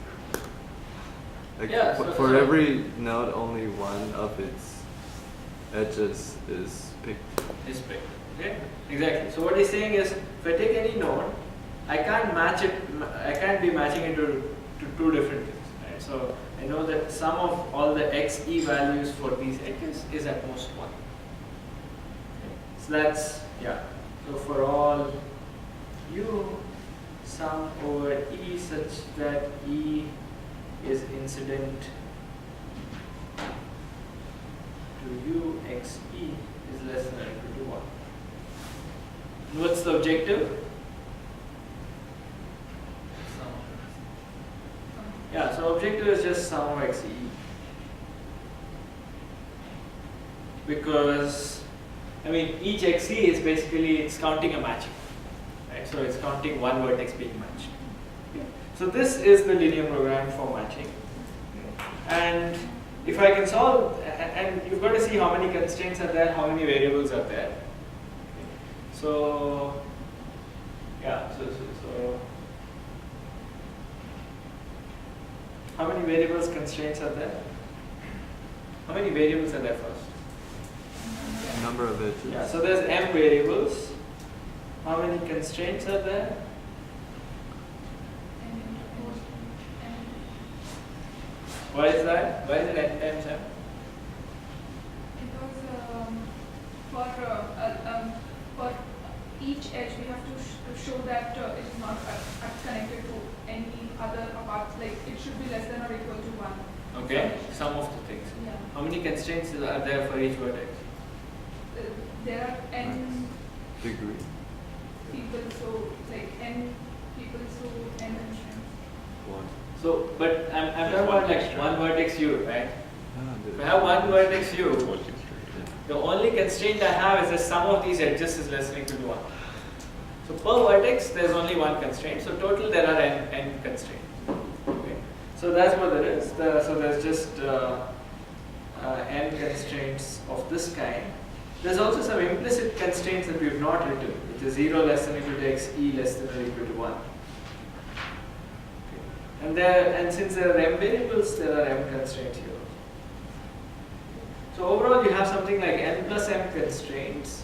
Like Yeah, for so- every node, only one of its edges is picked. is picked. Okay, exactly. So what he's saying is, if I take any node, I can't match it. I can't be matching it to two different things. Right? So I know that sum of all the xe values for these edges is at most 1. Okay. So that's, yeah. So for all u, sum over e such that e is incident to u xe is less than or equal to 1. And what's the objective? Yeah, so objective is just sum of xe. Because, I mean, each xe is basically, it's counting a matching. Right? So it's counting one vertex being matched. Okay. So this is the linear program for matching. And if I can solve, and you've got to see how many constraints are there, how many variables are there. So, yeah, so how many variables constraints are there? How many variables are there first? Number of edges. Yeah, so there's m variables. How many constraints are there? Why is that? Why is it n times m? Because for each edge we have to show that it is not connected to any other apart, like it should be less than or equal to 1. Okay, sum of the things. Yeah. How many constraints are there for each vertex? There are n Degree. people, so like n people, so n constraints. One. So, but I'm talking about like one vertex u, right? Ah, If I have one vertex u, One constraint. the only constraint I have is the sum of these edges is less than or equal to 1. So per vertex, there's only one constraint. So total there are n constraints. Okay. So that's what there is. So there's just n constraints of this kind. There's also some implicit constraints that we have not written, which is 0 less than or equal to xe less than or equal to 1. Okay. And since there are m variables, there are m constraints here. So overall, you have something like n plus m constraints,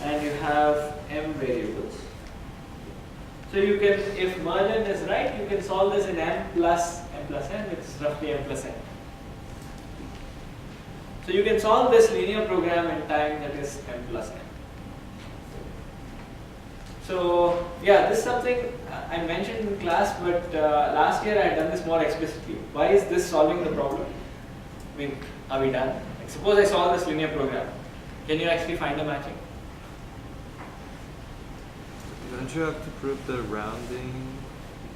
and you have m variables. So you can, if Merlin is right, you can solve this in m plus n, which is roughly m plus n. So you can solve this linear program in time that is m plus n. So yeah, this is something I mentioned in class, but last year I had done this more explicitly. Why is this solving the problem? I mean, are we done? Like, suppose I solve this linear program. Can you actually find a matching? Don't you have to prove the rounding?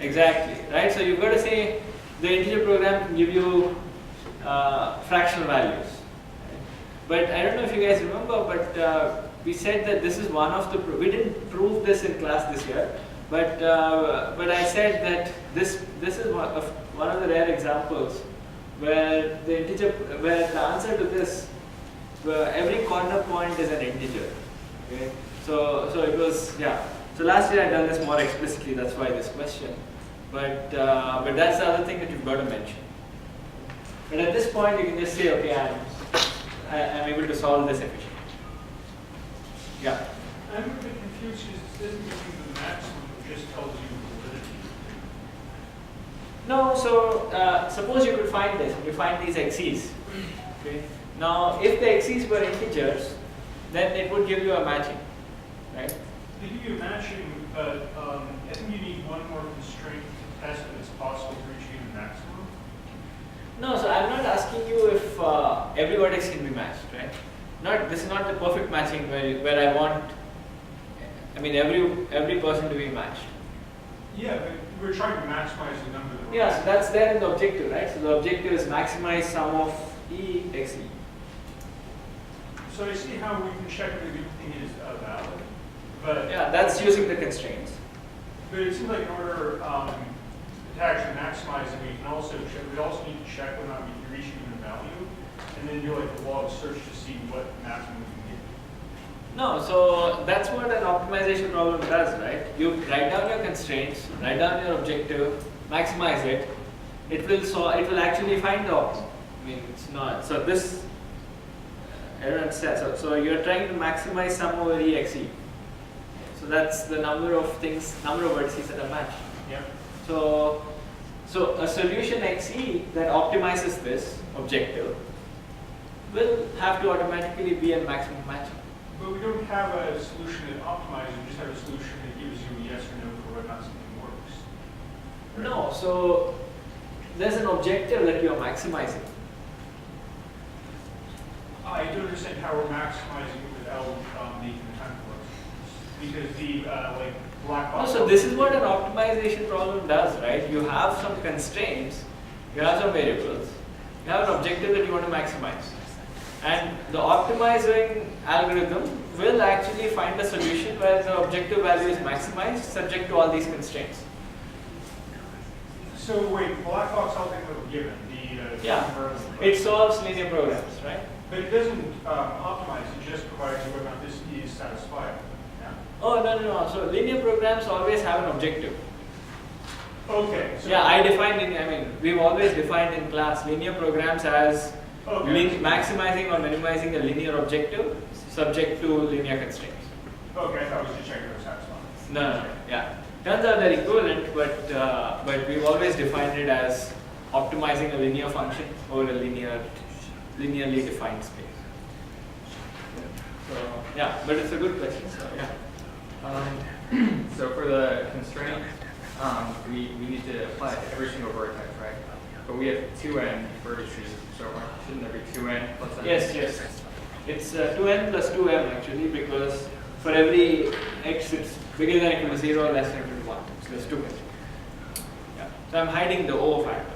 Exactly, right? So you've got to say the integer program can give you fractional values. Right? But I don't know if you guys remember, but we said that this is one of the, we didn't prove this in class this year, but I said that this is one of the rare examples where the answer to this, where every corner point is an integer. Okay, so it was, yeah. So last year I done this more explicitly. That's why this question. But that's the other thing that you've got to mention. But at this point, you can just say, okay, I'm able to solve this efficiently. Yeah. I'm a bit confused because it doesn't give you the maximum, it just tells you validity. No, so suppose you could find this, you find these xe's. Okay. Now, if the xe's were integers, then it would give you a matching, right? They give you a matching, but I think you need one more constraint to test that it's possible to reach even maximum. No, so I'm not asking you if every vertex can be matched, right? This is not the perfect matching where I want, I mean, every person to be matched. Yeah, but we're trying to maximize the number that we're Yeah, so that's there in the objective, right? So the objective is maximize sum of e xe. So I see how we can check that everything is valid, but Yeah, that's using the constraints. But it seems like in order to actually maximize it, we also need to check whether or not we can reach even value, and then do like a log search to see what maximum we can get. No, so that's what an optimization problem does, right? You write down your constraints, write down your objective, maximize it, it will actually find the optimum. I mean, it's not. So this, I don't understand. So you're trying to maximize sum over EXE. So that's the number of vertices that are matched. Yeah. So a solution XE that optimizes this objective will have to automatically be a maximum match. But we don't have a solution that optimizes, we just have a solution that gives you a yes or no for whether or not something works. No, so there's an objective that you're maximizing. I don't understand how we're maximizing it without making the time work. Because the like black No, box. so this is what an optimization problem does, right? You have some constraints, you have some variables, you have an objective that you want to maximize. And the optimizing algorithm will actually find a solution where the objective value is maximized subject to all these constraints. So wait, black box algorithm that we're given, the Yeah, it solves linear programs, right? but it doesn't optimize, it just provides you whether or not this is satisfied. Yeah? Oh, no. So linear programs always have an objective. Okay. So Yeah, we've always defined in class linear programs as maximizing or minimizing a linear objective subject to linear constraints. Okay, I thought we should check if it was satisfied. No, yeah. Turns out they're equivalent, but we've always defined it as optimizing a linear function over a linearly defined space. So yeah, but it's a good question. So yeah. So for the constraint, we need to apply it to every single vertex, right? But we have 2n vertices, so shouldn't there be 2n plus n? Yes. It's 2n plus 2m actually, because for every x it's bigger than or equal to 0 or less than or equal to 1. So there's 2 constraints. Yeah. So I'm hiding the O factor.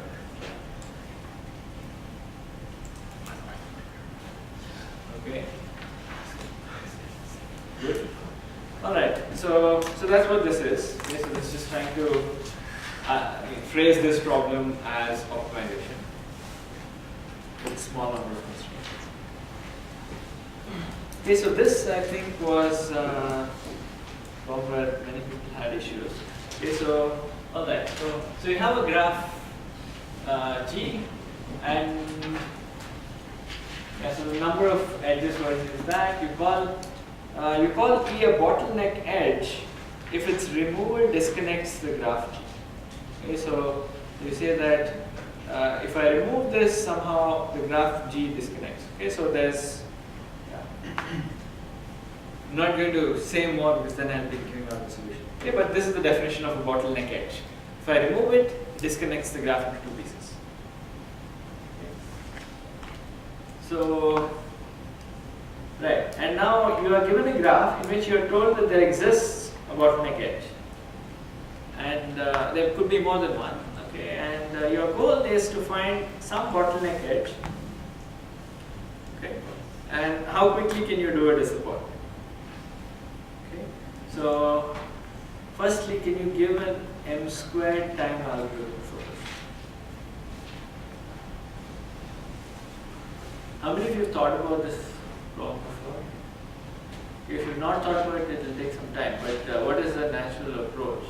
Okay. Good. Alright, so that's what this is. Okay, so this is just trying to phrase this problem as optimization with small number of constraints. Okay, so this I think was problem where many people had issues. Okay, so alright, so you have a graph G, and yeah, so the number of edges versus that you call E a bottleneck edge if its removal disconnects the graph G. Okay, so you say that if I remove this, somehow the graph G disconnects. Okay, so there's I'm not going to say more because then I'll be giving out the solution. Okay, but this is the definition of a bottleneck edge. If I remove it, it disconnects the graph into 2 pieces. Okay. So, right, and now you are given a graph in which you are told that there exists a bottleneck edge. And there could be more than one. Okay, and your goal is to find some bottleneck edge. Okay, and how quickly can you do it is the point. Okay, so firstly, can you give an m squared time algorithm for this? How many of you have thought about this problem before? If you've not thought about it, it will take some time. But what is the natural approach?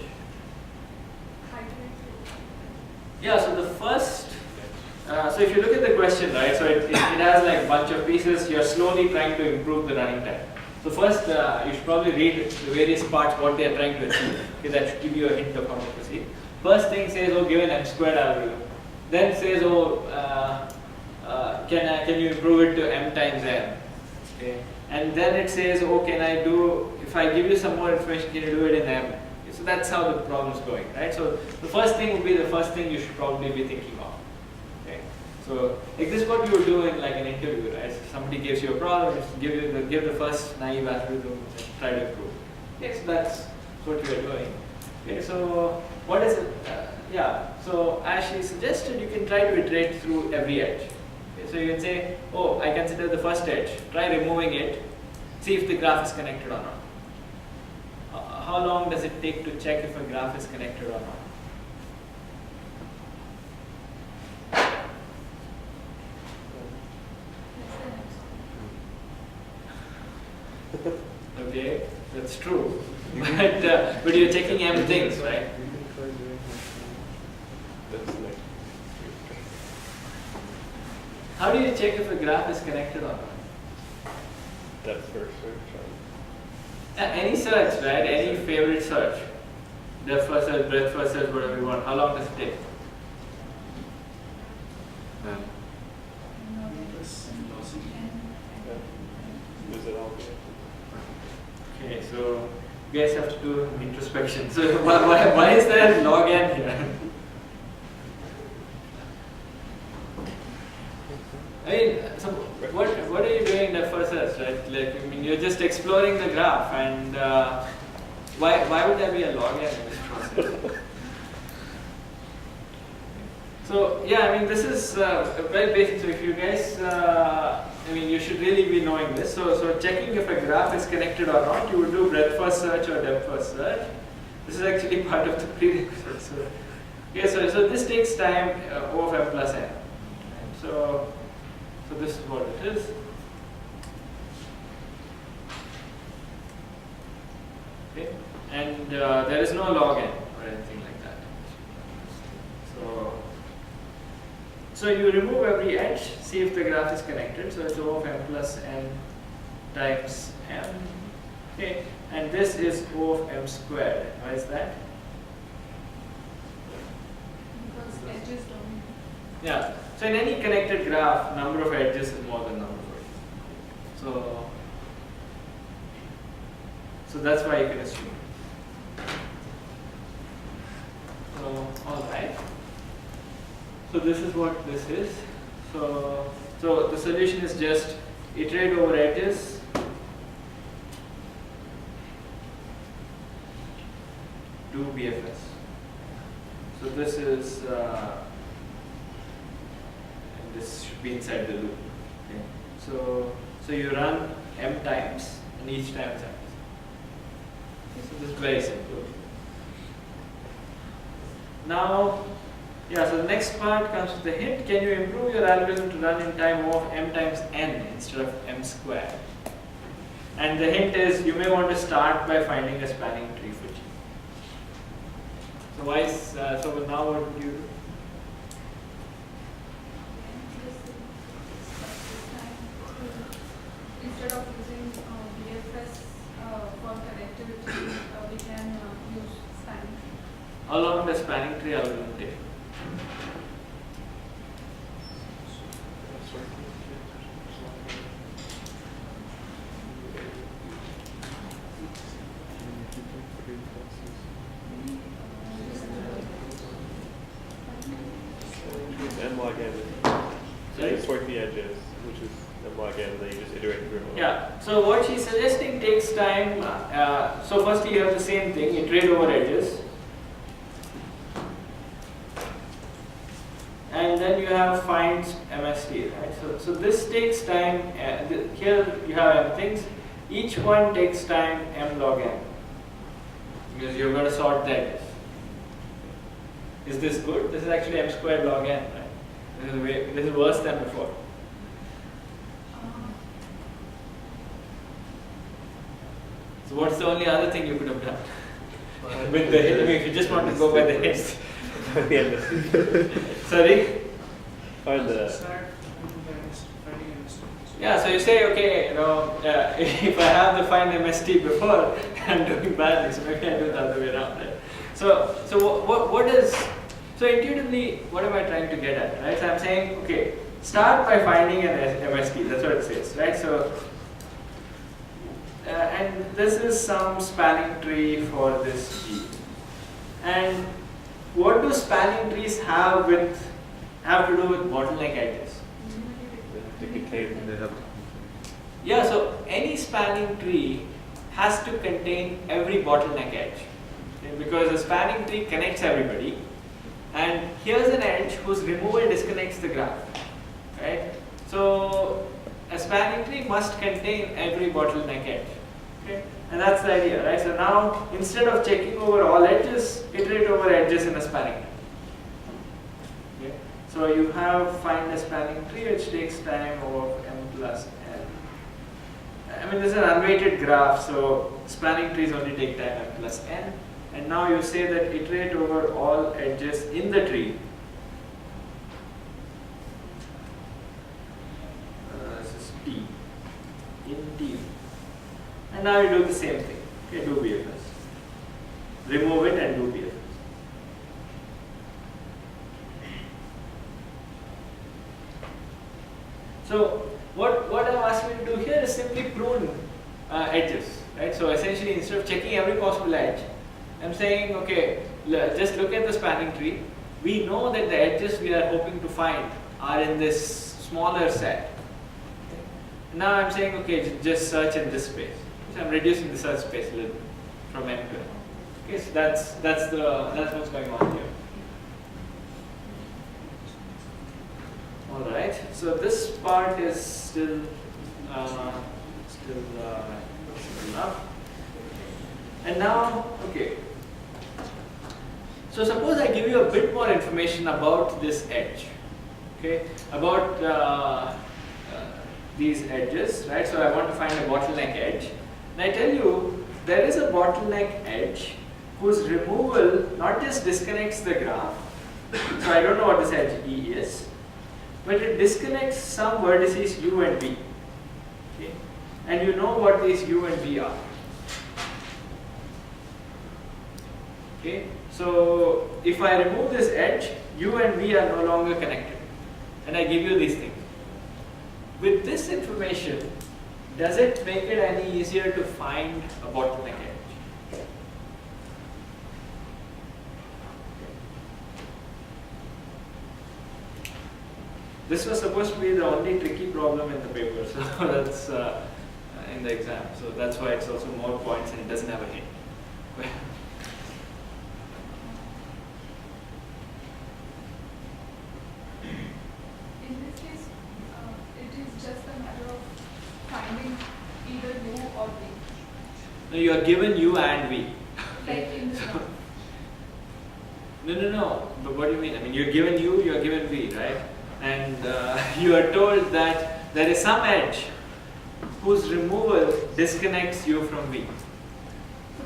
Yeah, so the first, so if you look at the question, right, so it has like a bunch of pieces, you're slowly trying to improve the running time. So first, you should probably read the various parts, what they are trying to achieve. Okay, that should give you a hint of how to proceed. First thing says, oh, give an m squared algorithm. Then says, oh, can you improve it to m times n? Okay. And then it says, oh, if I give you some more information, can you do it in m? So that's how the problem is going, right? So the first thing would be the first thing you should probably be thinking of. Okay. So like this is what you would do in like an interview, right? So somebody gives you a problem, give the first naive algorithm and try to improve. Okay, so that's what you are doing. Okay, so what is it? So as she suggested, you can try to iterate through every edge. Okay, so you can say, oh, I consider the first edge. Try removing it. See if the graph is connected or not. How long does it take to check if a graph is connected or not? Okay, that's true. But you're checking m things, right? That's next. How do you check if a graph is connected or not? Depth first search. Any search, right? Any favorite search. Depth first search, breadth first search, whatever you want. How long does it take? Is it all good? Okay, so you guys have to do introspection. So why is there log n here? I mean, so what are you doing in the first search, right? Like, I mean, you're just exploring the graph, and why would there be a log n in this process? So yeah, I mean, this is very basic. So if you guys, I mean, you should really be knowing this. So checking if a graph is connected or not, you would do breadth first search or depth first search. This is actually part of the prerequisite. So okay, so this takes time O of m plus n. So this is what it is. Okay, and there is no log n or anything like that. So you remove every edge, see if the graph is connected. So it's O of m plus n times m. Okay, and this is O of m squared. Why is that? Because edges don't. Yeah. So in any connected graph, number of edges is more than number of edges. So that's why you can assume. So all right. So this is what this is. So the solution is just iterate over edges. Do BFS. So this is, and this should be inside the loop. Okay. So you run m times, and each time it's m. So this is very simple. Now, yeah, so the next part comes with the hint. Can you improve your algorithm to run in time of m times n instead of m squared? And the hint is you may want to start by finding a spanning tree for G. So why is, so now what would you do? Instead of using BFS for connectivity, we can use spanning tree. How long does spanning tree algorithm take? M log n. So you sort the edges, which is M log n, and then you just iterate through them. Yeah, so what she's suggesting takes time. So first you have the same thing, iterate over edges. And then you have find MST, right? So this takes time. Here you have m things. Each one takes time m log n. Because you're going to sort the edges. Is this good? This is actually m squared log n, right? This is worse than before. So what's the only other thing you could have done? With the hint, I mean, if you just want to go by the hints. Sorry? Find the. Yeah, so you say, okay, you know, if I have the find MST before, I'm doing badly, so maybe I do the other way around, right? So what is, so intuitively, what am I trying to get at, right? So I'm saying, okay, start by finding an MST, that's what it says, right? So, and this is some spanning tree for this G. And what do spanning trees have to do with bottleneck edges? Yeah, so any spanning tree has to contain every bottleneck edge. Okay, because a spanning tree connects everybody, and here's an edge whose removal disconnects the graph, right? So a spanning tree must contain every bottleneck edge, okay? And that's the idea, right? So now instead of checking over all edges, iterate over edges in a spanning tree. Okay? So you have find a spanning tree which takes time of m plus n. I mean, this is an unweighted graph, so spanning trees only take time m plus n. And now you say that iterate over all edges in the tree And now you do the same thing. Okay, do BFS. Remove it and do BFS. So what I'm asking you to do here is simply prune edges, right? So essentially, instead of checking every possible edge, I'm saying, okay, just look at the spanning tree. We know that the edges we are hoping to find are in this smaller set. Okay. Now I'm saying, okay, just search in this space. So I'm reducing the search space a little bit from M to N. Okay, so that's what's going on here. All right. So this part is still enough. And now, okay. So suppose I give you a bit more information about this edge, okay, about these edges, right? So I want to find a bottleneck edge. And I tell you, there is a bottleneck edge whose removal not just disconnects the graph, so I don't know what this edge E is, but it disconnects some vertices U and V, okay? And you know what these U and V are. Okay, so if I remove this edge, U and V are no longer connected, and I give you these things. With this information, does it make it any easier to find a bottleneck edge? This was supposed to be the only tricky problem in the paper, so that's in the exam. So that's why it's also more points and it doesn't have a hint. In this case, it is just a matter of finding either U or V. No, you are given U and V. Like in this one. No. But what do you mean? I mean, you're given U, you're given V, right? And you are told that there is some edge whose removal disconnects U from V. So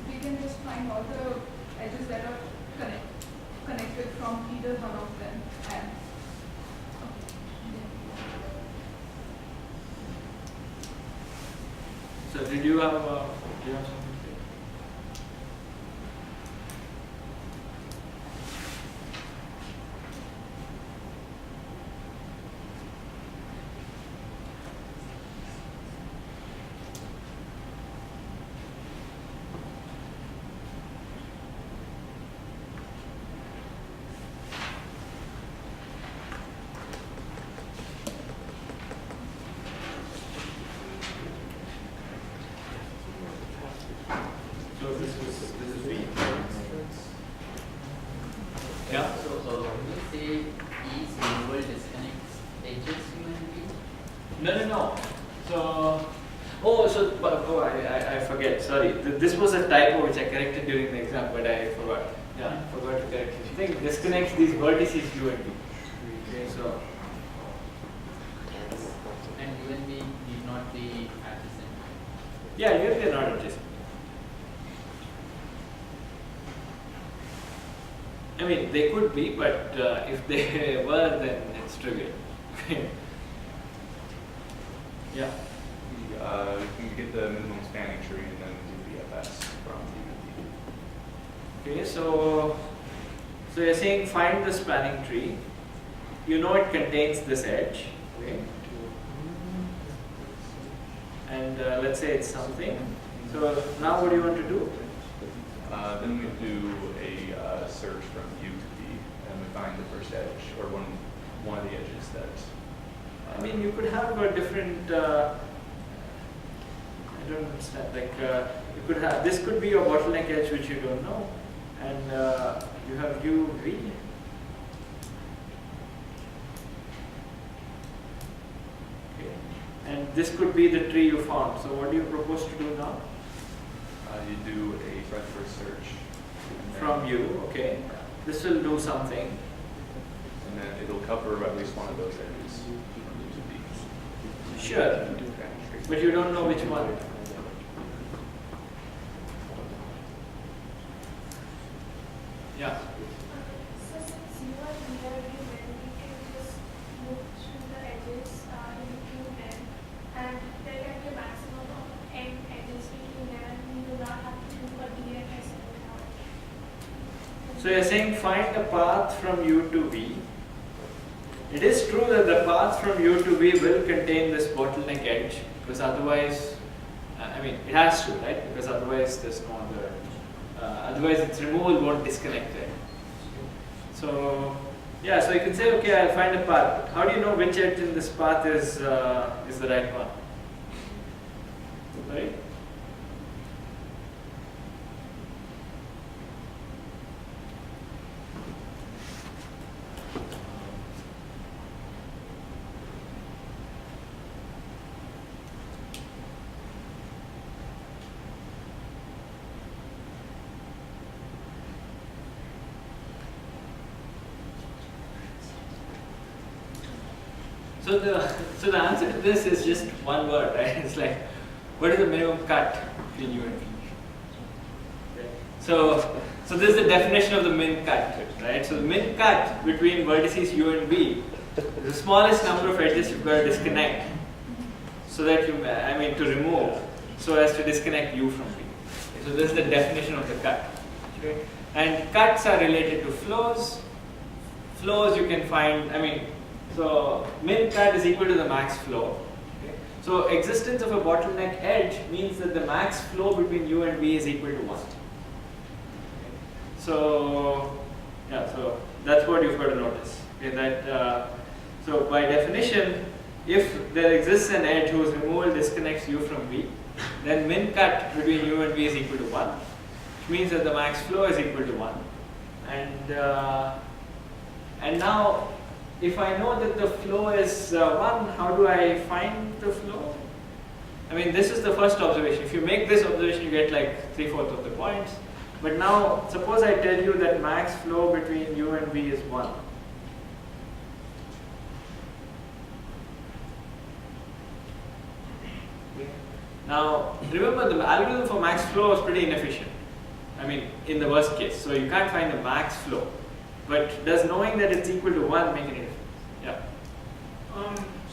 we can just find all the edges that are connected from either one of them. And So did you have something to say? So this is V. Yeah. So when you say E's removal disconnects edges U and V? No. So, I forget. Sorry, this was a typo which I corrected during the exam, but I forgot. Yeah, I forgot to correct it. I think disconnects these vertices U and V. Okay, so And U and V need not be adjacent. yeah, here they're not adjacent. I mean, they could be, but if they were, then it's trivial. Yeah. You can get the minimum spanning tree and then do BFS from the Okay, so you're saying find the spanning tree. You know it contains this edge. Okay. And let's say it's something. So now what do you want to do? Then we do a search from U to V, and we find the first edge, or one of the edges that. I mean, you could have a different. I don't understand. Like you could have this could be a bottleneck edge which you don't know, and you have U V. Okay, and this could be the tree you found. So what do you propose to do now? You do a breadth first search. and then- From U, okay. This will do something. And then it'll cover at least one of those edges from U to V. Sure, but you don't know which one. Yeah. So since you are here, then we can just move through the edges in between them, and there can be a maximum of n edges. So you're saying find a path from U to V. It is true that the path from U to V will contain this bottleneck edge, because otherwise, I mean, it has to, right? Because otherwise there's no other, otherwise its removal won't disconnect it. So, yeah, so you can say, okay, I'll find a path. How do you know which edge in this path is the right one? Right? So the answer to this is just one word, right? It's like, what is the minimum cut between U and V? Okay. So this is the definition of the min cut, right? So the min cut between vertices U and V is the smallest number of edges you've got to disconnect, so that you, I mean, to remove, so as to disconnect U from V. Okay, so this is the definition of the cut. Okay. And cuts are related to flows. Flows you can find, I mean, so min cut is equal to the max flow. Okay. So existence of a bottleneck edge means that the max flow between U and V is equal to 1. Okay. So yeah, so that's what you've got to notice. Okay, that so by definition, if there exists an edge whose removal disconnects U from V, then min cut between U and V is equal to 1, which means that the max flow is equal to 1. And now, if I know that the flow is 1, how do I find the flow? I mean, this is the first observation. If you make this observation, you get like 3/4 of the points. But now, suppose I tell you that max flow between U and V is 1. Okay. Now, remember the algorithm for max flow is pretty inefficient. I mean, in the worst case. So you can't find the max flow. But does knowing that it's equal to 1 make any difference? Yeah.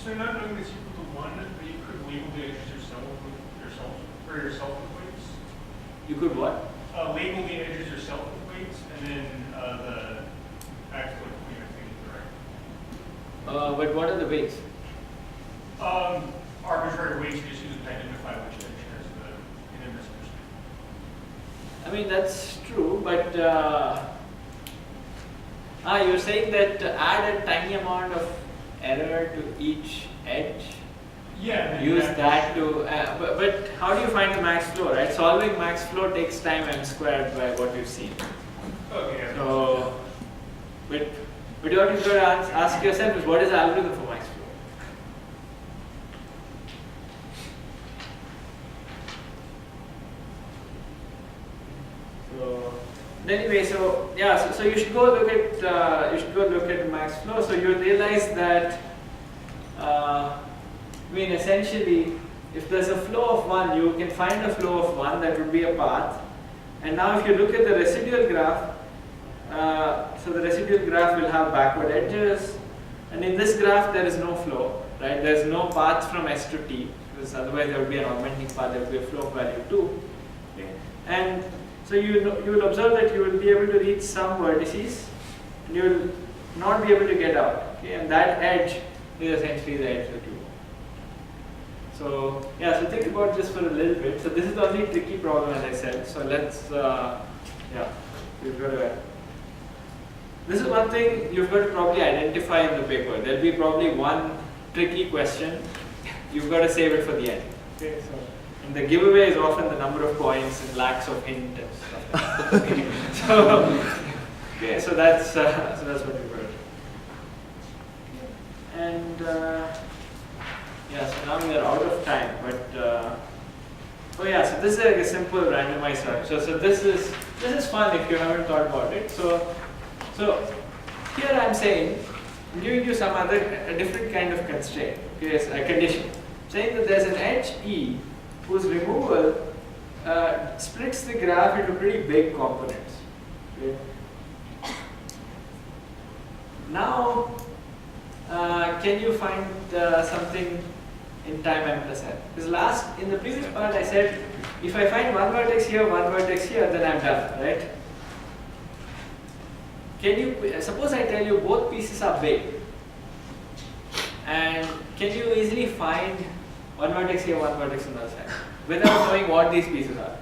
So not knowing it's equal to 1, but you could label the edges yourself with weights. You could what? Label the edges yourself with weights, and then the actual point I think is correct. But what are the weights? Arbitrary weights you just use to identify which edge has the inner percent. I mean, that's true, but you're saying that add a tiny amount of error to each edge. Yeah. Use that to, but how do you find the max flow, right? Solving max flow takes time m squared by what you've seen. Okay. So, but what you've got to ask yourself is, what is the algorithm for max flow? So, anyway, so yeah, so you should go look at max flow. So you realize that, I mean, essentially, if there's a flow of 1, you can find a flow of 1 that would be a path. And now, if you look at the residual graph, so the residual graph will have backward edges, and in this graph there is no flow, right? There's no path from S to T, because otherwise there would be an augmenting path. There would be a flow of value 2. Okay. And so you will observe that you will be able to reach some vertices, and you will not be able to get out. Okay, and that edge is essentially the edge that you want. So yeah, so think about this for a little bit. So this is the only tricky problem, as I said. So let's we've got to. This is one thing you've got to probably identify in the paper. There'll be probably one tricky question. You've got to save it for the end. Okay, so. And the giveaway is often the number of points and lacks of hint and stuff. Okay. So that's what we've got. And yeah, so now we are out of time. But oh yeah, so this is like a simple randomized search. So this is fun if you haven't thought about it. So here I'm saying, I'm giving you a different kind of constraint. Okay, it's a condition. I'm saying that there's an edge E whose removal splits the graph into pretty big components. Okay. Now, can you find something in time m plus n? Because in the previous part I said, if I find one vertex here, then I'm done, right? can you, suppose I tell you both pieces are big, and can you easily find one vertex here, one vertex on the other side, without knowing what these pieces are?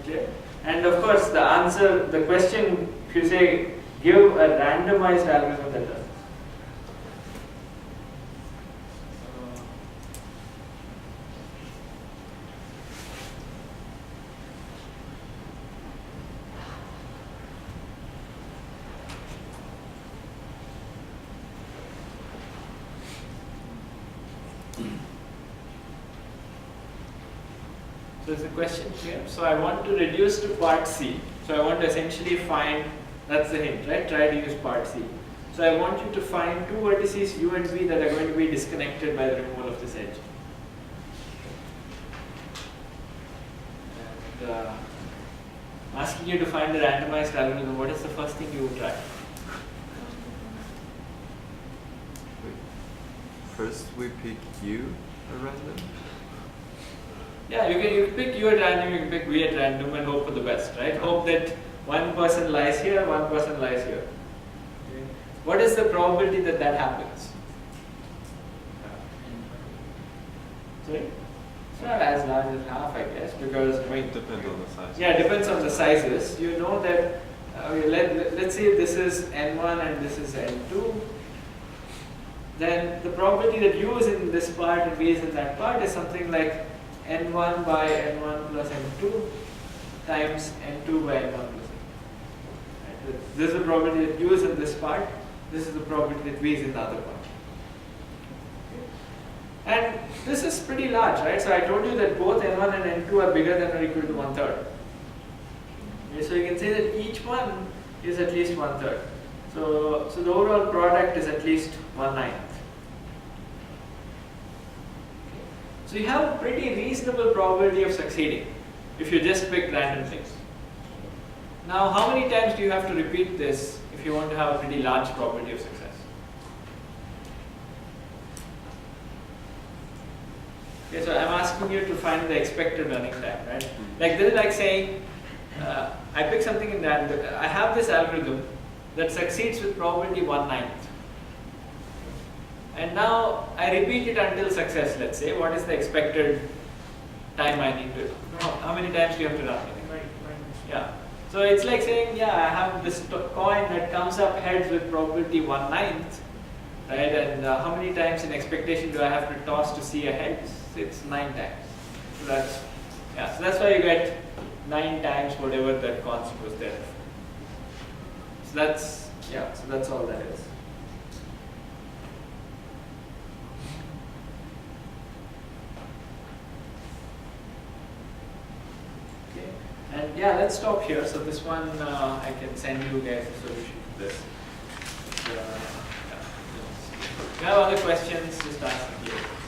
Okay. And of course, the answer, the question, if you say give a randomized algorithm that does this. So is the question clear? So I want to reduce to part C. So I want to essentially find, that's the hint, right? Try to use part C. So I want you to find two vertices U and V that are going to be disconnected by the removal of this edge. And I'm asking you to find the randomized algorithm. What is the first thing you would try? First we pick U at random. Yeah, you can pick U at random, you can pick V at random and hope for the best, right? Hope that one person lies here, one person lies here. Okay. What is the probability that that happens? Sorry? It's not as large as half, I guess, because I mean, It depends on the size. yeah, it depends on the sizes. You know that, let's say this is N1 and this is N2. Then the probability that U is in this part and V is in that part is something like N1 by N1 plus N2 times N2 by N1 plus N2. Right? This is the probability that U is in this part. This is the probability that V is in the other part. Okay. And this is pretty large, right? So I told you that both N1 and N2 are bigger than or equal to 1/3. Okay, so you can say that each one is at least 1/3. So the overall product is at least 1/9. So you have a pretty reasonable probability of succeeding if you just pick random things. Now, how many times do you have to repeat this if you want to have a pretty large probability of success? Okay, so I'm asking you to find the expected running time, right? Like this is like saying, I pick something in random. I have this algorithm that succeeds with probability 1/9. And now I repeat it until success, let's say. What is the expected time I need to, how many times do you have to run it? Yeah. So it's like saying, yeah, I have this coin that comes up heads with probability 1/9, right? And how many times in expectation do I have to toss to see a heads? It's 9 times. So that's, yeah, so that's why you get 9 times whatever that constant was there. So that's, yeah, so that's all that is. And yeah, let's stop here. So this one, I can send you guys a solution to this. Yeah. If you have other questions, just ask me here.